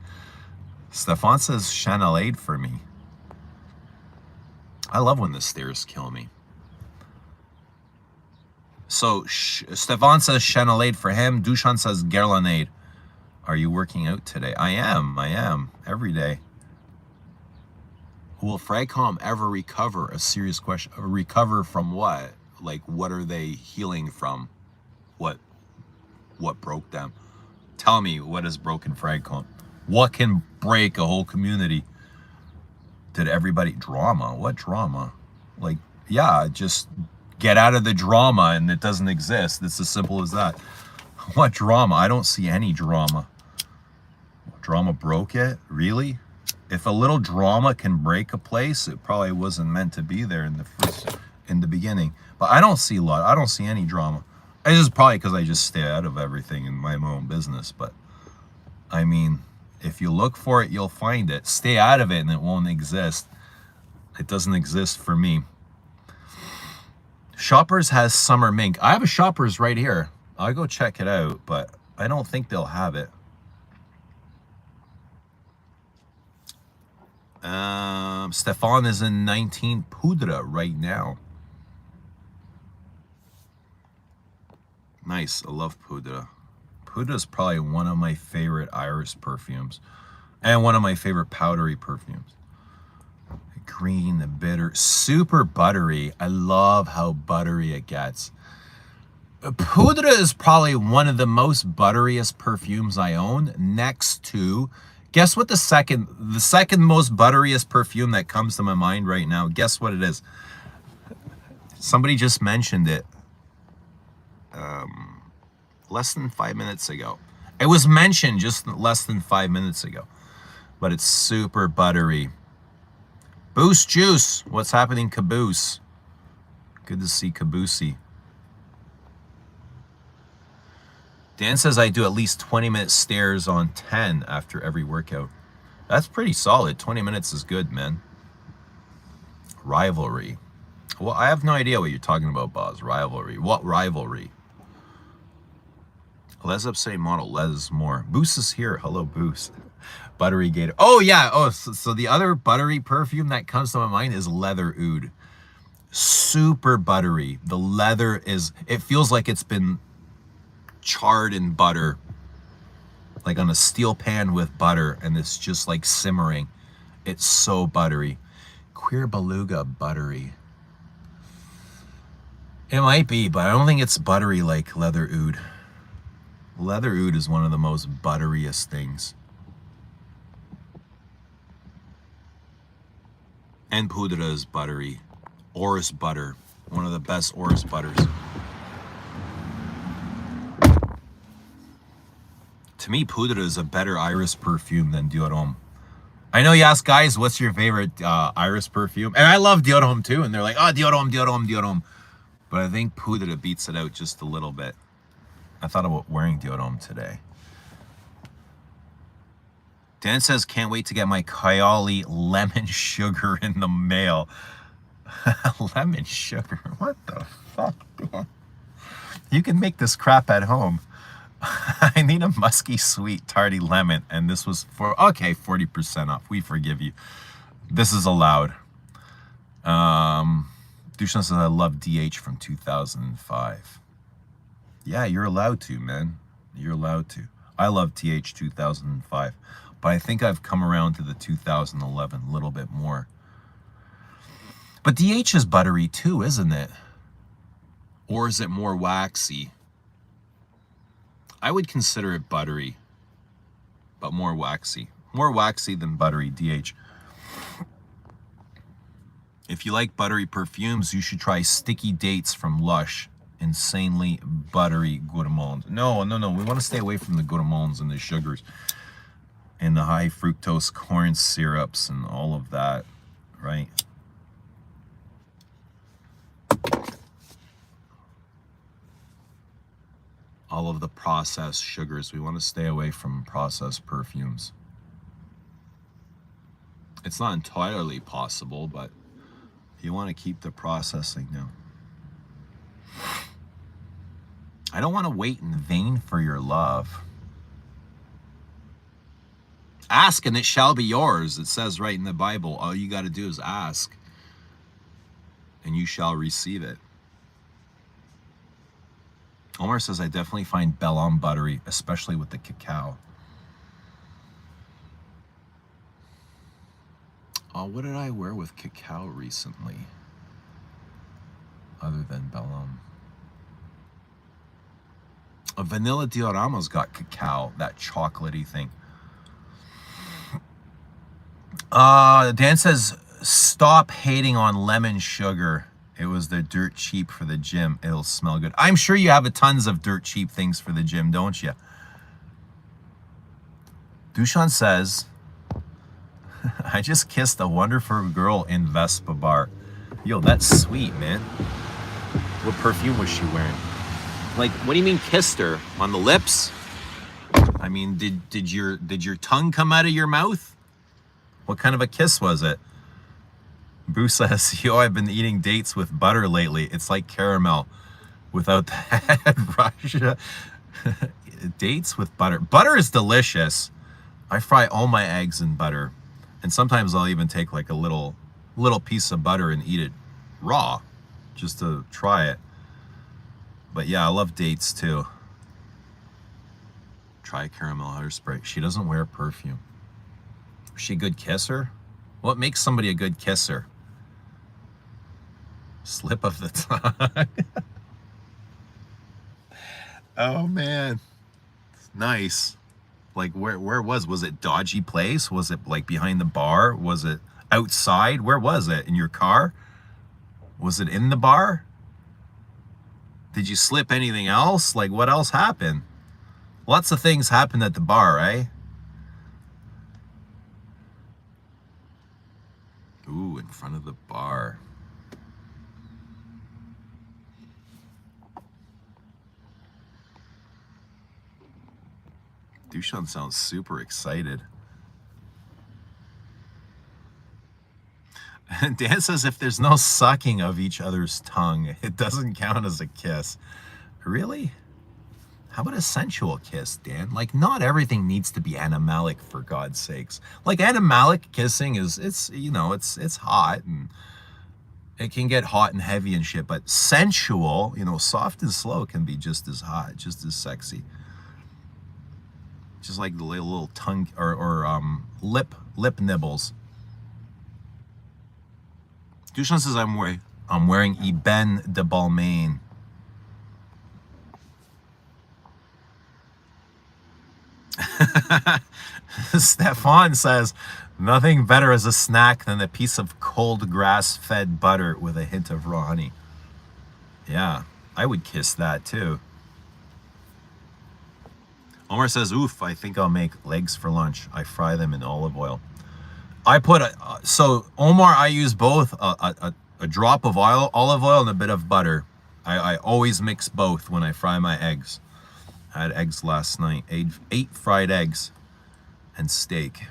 Stefan says Chanelade for me. I love when the stairs kill me. So Stefan says Chanelade for him. Dushan says Guerlainade. Are you working out today? I am. Every day. Will Fragcom ever recover? A serious question. Recover from what? Like, what are they healing from? What broke them? Tell me what has broken Fragcom. What can break a whole community? Did everybody... Drama? What drama? Like, yeah, just get out of the drama and it doesn't exist. It's as simple as that. What drama? I don't see any drama. Drama broke it? Really? If a little drama can break a place, it probably wasn't meant to be there in the beginning. But I don't see any drama. It's just probably because I just stay out of everything in my own business. But I mean, if you look for it, you'll find it. Stay out of it and it won't exist. It doesn't exist for me. Shoppers has summer mink. I have a Shoppers right here. I'll go check it out, but I don't think they'll have it. Stefan is in 19 Poudre right now. Nice. I love Poudre. Poudre is probably one of my favorite iris perfumes and one of my favorite powdery perfumes. Green, bitter, super buttery. I love how buttery it gets. Poudre is probably one of the most butteriest perfumes I own, next to... Guess what the second most butteriest perfume that comes to my mind right now? Guess what it is? Somebody just mentioned it less than 5 minutes ago. It was mentioned just less than 5 minutes ago. But it's super buttery. Boost Juice. What's happening, Caboose? Good to see Caboosey. Dan says I do at least 20-minute stairs on 10 after every workout. That's pretty solid. 20 minutes is good, man. Rivalry. Well, I have no idea what you're talking about, Boz. Rivalry. What rivalry? Les up say model. Les more. Boost is here. Hello, Boost. Buttery Gator. Oh, yeah. Oh, so the other buttery perfume that comes to my mind is Leather Oud. Super buttery. The leather is... It feels like it's been... charred in butter, like on a steel pan with butter, and it's just like simmering. It's so buttery. Queer Beluga buttery. It might be, but I don't think it's buttery like Leather Oud. Leather Oud is one of the most butteriest things. And Poudre is buttery. Orris butter, one of the best Orris butters. To me, Poudre is a better iris perfume than Dior Homme. I know you ask guys, what's your favorite iris perfume? And I love Dior Homme too. And they're like, oh, Dior Homme, Dior Homme, Dior Homme. But I think Poudre beats it out just a little bit. I thought about wearing Dior Homme today. Dan says, can't wait to get my Kayali lemon sugar in the mail. Lemon sugar? What the fuck, Dan? You can make this crap at home. I need a musky, sweet, tarty lemon, and this was for, okay, 40% off. We forgive you. This is allowed. Dushan says, I love DH from 2005. Yeah, you're allowed to, man. You're allowed to. I love TH 2005, but I think I've come around to the 2011 a little bit more. But DH is buttery too, isn't it? Or is it more waxy? I would consider it buttery, but more waxy. More waxy than buttery, DH. If you like buttery perfumes, you should try Sticky Dates from Lush. Insanely buttery gourmands. No. We want to stay away from the gourmands and the sugars and the high fructose corn syrups and all of that, right? All of the processed sugars. We want to stay away from processed perfumes. It's not entirely possible, but you want to keep the processing down. I don't want to wait in vain for your love. Ask and it shall be yours. It says right in the Bible, all you got to do is ask and you shall receive it. Omar says, I definitely find Belle Homme buttery, especially with the cacao. Oh, what did I wear with cacao recently? Other than Belle Homme. A Vanilla Diorama's got cacao, that chocolatey thing. Dan says, stop hating on lemon sugar. It was the dirt cheap for the gym. It'll smell good. I'm sure you have a tons of dirt cheap things for the gym, don't you? Dushan says, I just kissed a wonderful girl in Vespa bar. Yo, that's sweet, man. What perfume was she wearing? Like, what do you mean kissed her? On the lips? I mean, did your tongue come out of your mouth? What kind of a kiss was it? Bruce says, yo, I've been eating dates with butter lately. It's like caramel without the head rush. Dates with butter. Butter is delicious. I fry all my eggs in butter. And sometimes I'll even take like a little piece of butter and eat it raw just to try it. But yeah, I love dates too. Try caramel hairspray. She doesn't wear perfume. Is she a good kisser? What makes somebody a good kisser? Slip of the tongue. Oh man, nice. Like where was it dodgy place? Was it like behind the bar? Was it outside? Where was it? In your car? Was it in the bar? Did you slip anything else? Like what else happened? Lots of things happened at the bar, right? Ooh, in front of the bar. Dushan sounds super excited. Dan says if there's no sucking of each other's tongue, it doesn't count as a kiss. Really? How about a sensual kiss, Dan? Like, not everything needs to be animalic, for God's sakes. Like, animalic kissing it's hot and it can get hot and heavy and shit, but sensual, soft and slow can be just as hot, just as sexy. Just like the little tongue or lip nibbles. Dushan says I'm wearing Eben de Balmain. Stefan says nothing better as a snack than a piece of cold grass-fed butter with a hint of raw honey. Yeah, I would kiss that too. Omar says, oof, I think I'll make legs for lunch. I fry them in olive oil. I put so Omar, I use both a drop of olive oil and a bit of butter. I always mix both when I fry my eggs. I had eggs last night, eight fried eggs and steak.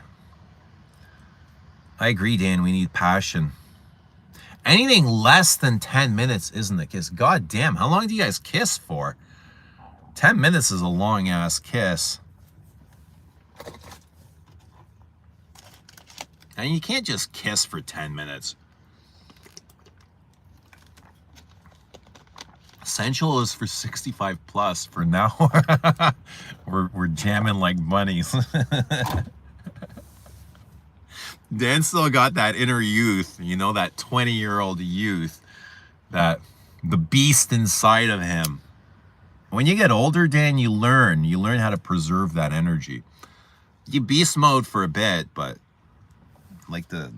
I agree, Dan, we need passion. Anything less than 10 minutes isn't a kiss. God damn, how long do you guys kiss for? 10 minutes is a long ass kiss. And you can't just kiss for 10 minutes. Sensual is for 65 plus. For now, we're jamming like bunnies. Dan still got that inner youth, you know, that 20-year-old youth, that the beast inside of him. When you get older, Dan, you learn how to preserve that energy. You beast mode for a bit, but like the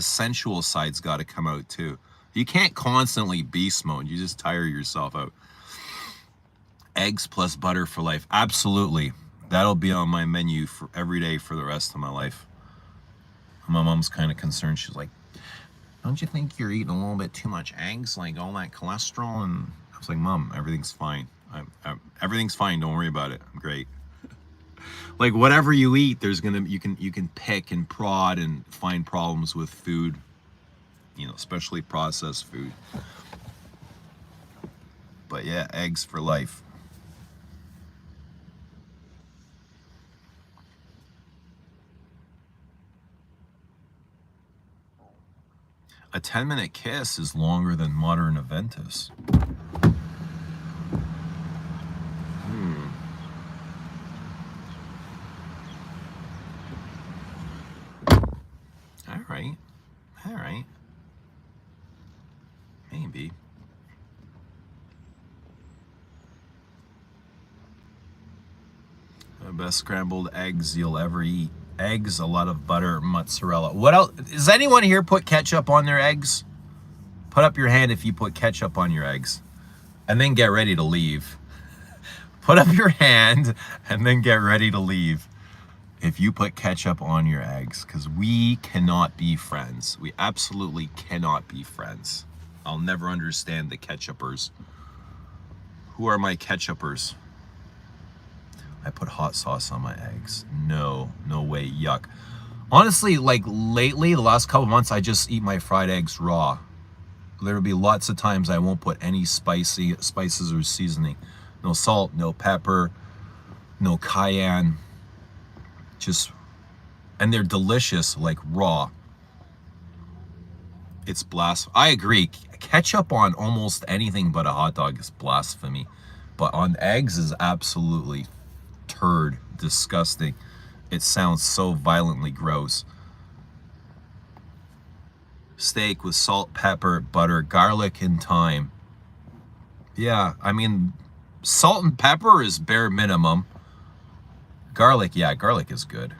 sensual side's got to come out too. You can't constantly beast mode. You just tire yourself out. Eggs plus butter for life. Absolutely. That'll be on my menu for every day for the rest of my life. My mom's kind of concerned. She's like, don't you think you're eating a little bit too much eggs? Like all that cholesterol? And I was like, Mom, everything's fine. Everything's fine. Don't worry about it. I'm great. Like whatever you eat, there's you can pick and prod and find problems with food. You know, especially processed food. But yeah, eggs for life. A 10-minute kiss is longer than modern Aventus. All right. Maybe. The best scrambled eggs you'll ever eat. Eggs, a lot of butter, mozzarella. What else? Does anyone here put ketchup on their eggs? Put up your hand if you put ketchup on your eggs. And then get ready to leave. Put up your hand and then get ready to leave if you put ketchup on your eggs, because we cannot be friends. We absolutely cannot be friends. I'll never understand the ketchupers. Who are my ketchupers? I put hot sauce on my eggs. No way, yuck. Honestly, like lately, the last couple months, I just eat my fried eggs raw. There'll be lots of times I won't put any spices or seasoning. No salt, no pepper, no cayenne. And they're delicious, like raw. It's blasphemy. I agree. Ketchup on almost anything but a hot dog is blasphemy. But on eggs is absolutely turd, disgusting. It sounds so violently gross. Steak with salt, pepper, butter, garlic, and thyme. Yeah, I mean, salt and pepper is bare minimum. Garlic, yeah, garlic is good.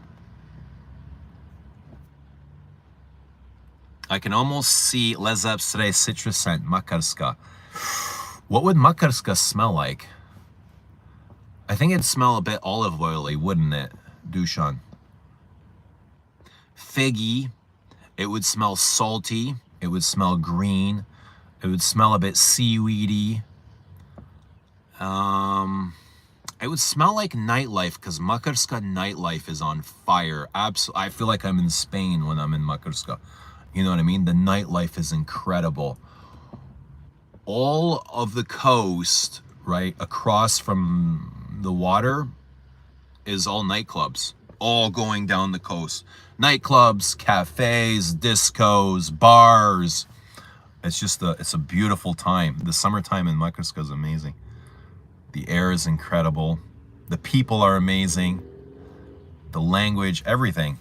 I can almost see Lezapstre citrus scent, makarska. What would makarska smell like? I think it'd smell a bit olive oily, wouldn't it, Dushan? Figgy. It would smell salty. It would smell green. It would smell a bit seaweedy. It would smell like nightlife, because Makarska nightlife is on fire. I feel like I'm in Spain when I'm in Makarska. You know what I mean? The nightlife is incredible. All of the coast, right, across from the water is all nightclubs. All going down the coast. Nightclubs, cafes, discos, bars. It's a beautiful time. The summertime in Makarska is amazing. The air is incredible. The people are amazing. The language, everything.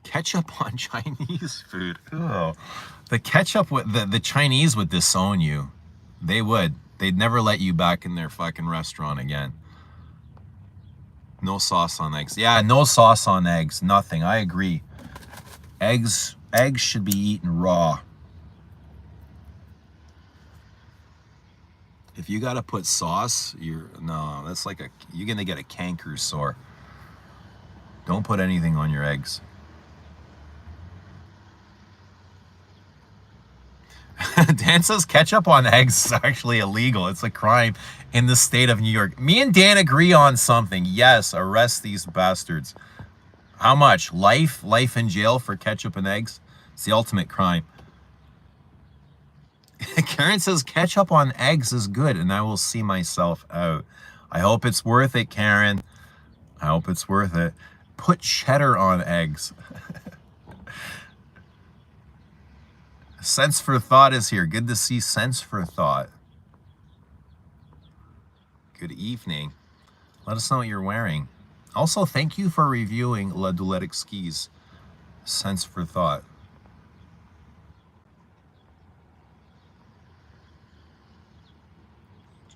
Ketchup on Chinese food. Oh. The ketchup, the Chinese would disown you. They would. They'd never let you back in their fucking restaurant again. No sauce on eggs. Yeah, no sauce on eggs. Nothing. I agree. Eggs should be eaten raw. If you gotta put sauce, you're gonna get a canker sore. Don't put anything on your eggs. Dan says ketchup on eggs is actually illegal. It's a crime in the state of New York. Me and Dan agree on something. Yes, arrest these bastards. How much? Life? Life in jail for ketchup and eggs? It's the ultimate crime. Karen says ketchup on eggs is good, and I will see myself out. I hope it's worth it, Karen. I hope it's worth it. Put cheddar on eggs. Sense for Thought is here. Good to see Sense for Thought. Good evening. Let us know what you're wearing. Also, thank you for reviewing La Douletic Skis. Sense for Thought.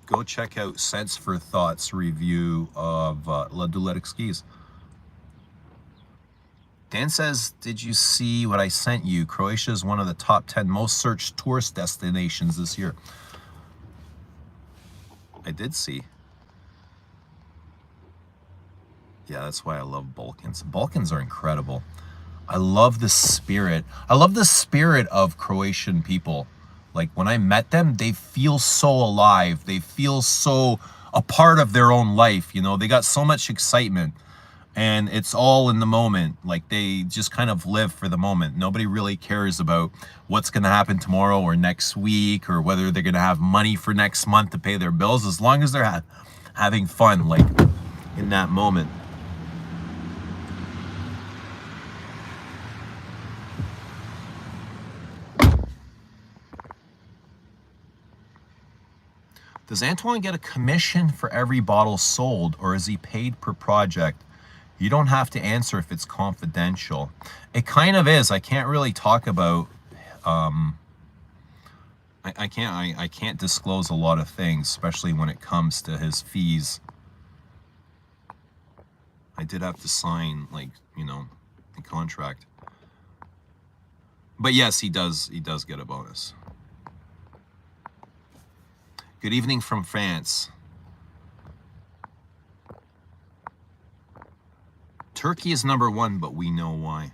Go check out Sense for Thought's review of La Douletic Skis. Dan says, did you see what I sent you? Croatia is one of the top 10 most searched tourist destinations this year. I did see. Yeah, that's why I love Balkans. Balkans are incredible. I love the spirit. I love the spirit of Croatian people. Like, when I met them, they feel so alive. They feel so a part of their own life, you know? They got so much excitement. And it's all in the moment. Like, they just kind of live for the moment. Nobody really cares about what's going to happen tomorrow or next week, or whether they're going to have money for next month to pay their bills, as long as they're having fun, like, in that moment. Does Antoine get a commission for every bottle sold, or is he paid per project? You don't have to answer if it's confidential. It kind of is. I can't really talk about, I can't disclose a lot of things, especially when it comes to his fees. I did have to sign, like, you know, the contract. But yes, he does get a bonus. Good evening from France. Turkey is #1, but we know why.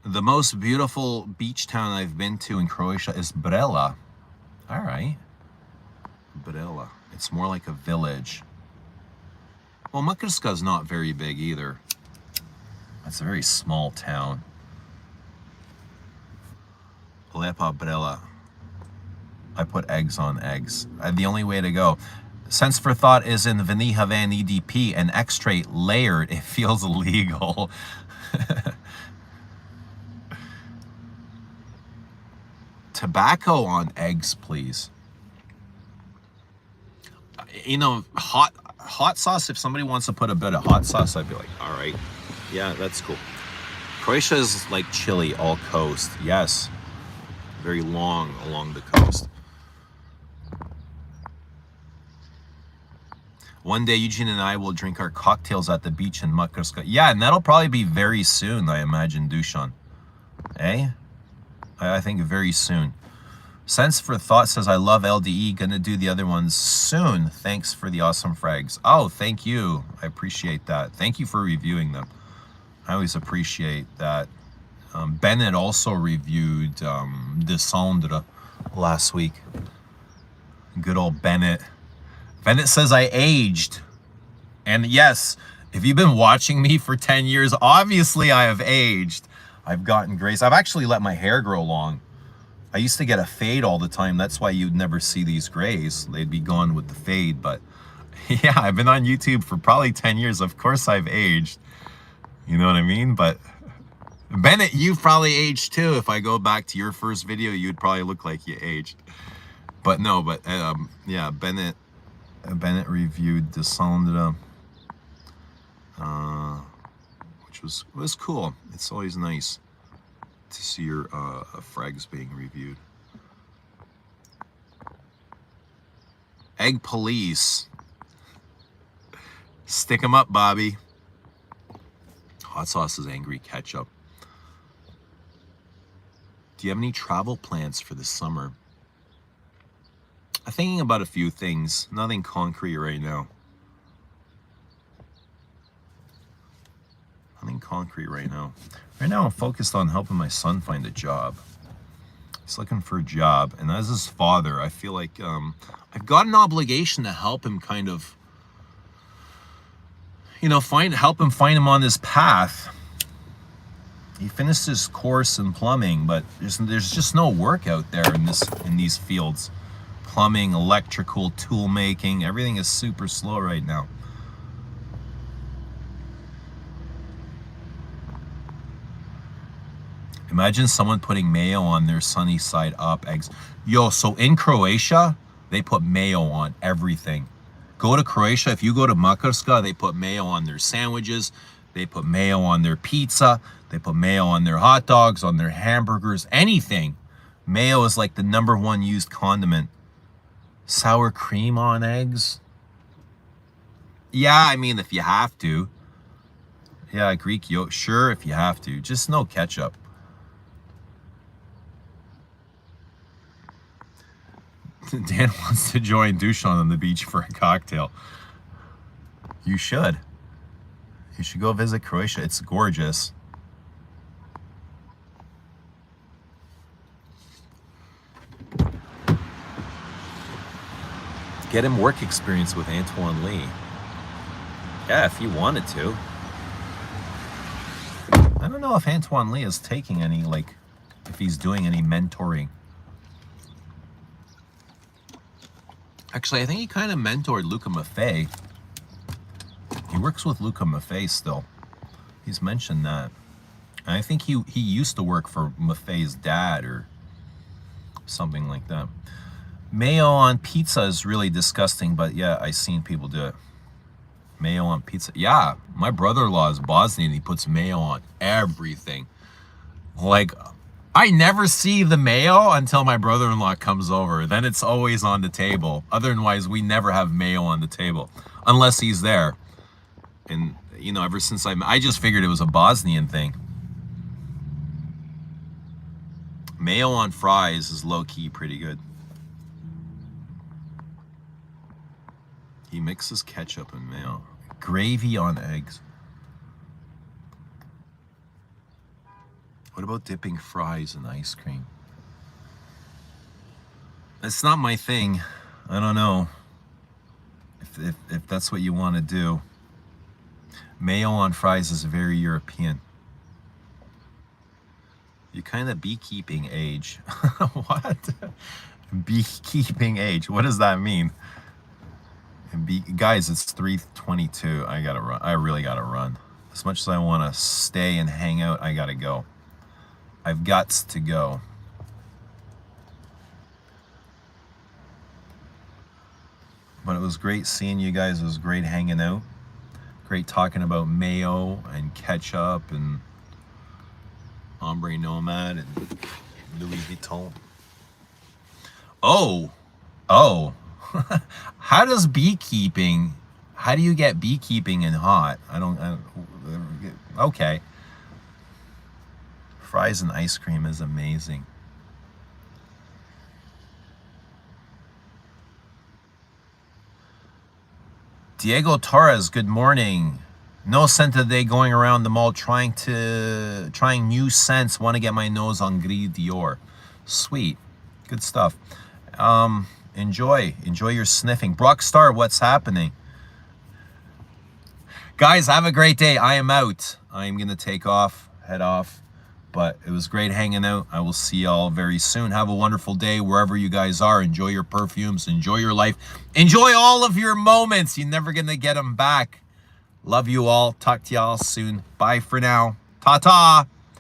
The most beautiful beach town I've been to in Croatia is Brela. All right. Brela. It's more like a village. Well, Makarska is not very big either. It's a very small town. Lepa Brela. I put eggs on eggs. The only way to go. Sense for Thought is in Veniha Van EDP and extrait layered. It feels illegal. Tobacco on eggs, please. You know, hot sauce, if somebody wants to put a bit of hot sauce, I'd be like, all right. Yeah, that's cool. Croatia is like Chile, all coast. Yes. Very long along the coast. One day, Eugene and I will drink our cocktails at the beach in Makarska. Yeah, and that'll probably be very soon, I imagine, Dushan. Eh? I think very soon. Sense for Thought says, I love LDE. Gonna do the other ones soon. Thanks for the awesome frags. Oh, thank you. I appreciate that. Thank you for reviewing them. I always appreciate that. Bennett also reviewed Descendre last week. Good old Bennett. Bennett says I aged. And yes, if you've been watching me for 10 years, obviously I have aged. I've gotten grace. I've actually let my hair grow long. I used to get a fade all the time. That's why you'd never see these grays. They'd be gone with the fade. But yeah, I've been on YouTube for probably 10 years. Of course I've aged. You know what I mean? But Bennett, you've probably aged too. If I go back to your first video, you'd probably look like you aged. But no, but yeah, Bennett reviewed Descendre, which was cool. It's always nice to see your frags being reviewed. Egg Police. Stick 'em up, Bobby. Hot sauce is angry ketchup. Do you have any travel plans for this summer? I'm thinking about a few things. Nothing concrete right now. Nothing concrete right now. Right now I'm focused on helping my son find a job. He's looking for a job. And as his father, I feel like I've got an obligation to help him kind of, you know, help him find him on his path. He finished his course in plumbing, but there's just no work out there in these fields. Plumbing, electrical, tool making, everything is super slow right now. Imagine someone putting mayo on their sunny side up eggs. Yo, so in Croatia, they put mayo on everything. Go to Croatia, if you go to Makarska, they put mayo on their sandwiches. They put mayo on their pizza. They put mayo on their hot dogs, on their hamburgers, anything. Mayo is like the #1 used condiment. Sour cream on eggs? Yeah, I mean, if you have to. Yeah, Greek yolk, sure, if you have to. Just no ketchup. Dan wants to join Dushan on the beach for a cocktail. You should. You should go visit Croatia. It's gorgeous. Get him work experience with Antoine Lee. Yeah, if he wanted to. I don't know if Antoine Lee is taking any, like, if he's doing any mentoring. Actually, I think he kind of mentored Luca Maffei. He works with Luca Maffei still. He's mentioned that. And I think he used to work for Maffei's dad or something like that. Mayo on pizza is really disgusting, but yeah, I've seen people do it. Mayo on pizza. Yeah, my brother-in-law is Bosnian. He puts mayo on everything. Like, I never see the mayo until my brother-in-law comes over. Then it's always on the table. Otherwise, we never have mayo on the table unless he's there. And, you know, ever since I just figured it was a Bosnian thing. Mayo on fries is low-key pretty good. He mixes ketchup and mayo. Gravy on eggs. What about dipping fries in ice cream? It's not my thing. I don't know if that's what you want to do. Mayo on fries is very European. You kind of beekeeping age. What? Beekeeping age. What does that mean? Guys, it's 3:22. I gotta run. I really gotta run. As much as I want to stay and hang out, I gotta go. I've got to go. But it was great seeing you guys. It was great hanging out. Great talking about mayo and ketchup and Ombre Nomad and Louis Vuitton. Oh. How do you get beekeeping in hot? Okay. Fries and ice cream is amazing. Diego Torres, good morning. No scent today, going around the mall trying new scents. Want to get my nose on Gris Dior. Sweet. Good stuff. Enjoy your sniffing. Brock Star, what's happening? Guys, have a great day. I am out. I am gonna take off, head off. But it was great hanging out. I will see y'all very soon. Have a wonderful day wherever you guys are. Enjoy your perfumes. Enjoy your life. Enjoy all of your moments. You're never gonna get them back. Love you all. Talk to y'all soon. Bye for now. Ta-ta.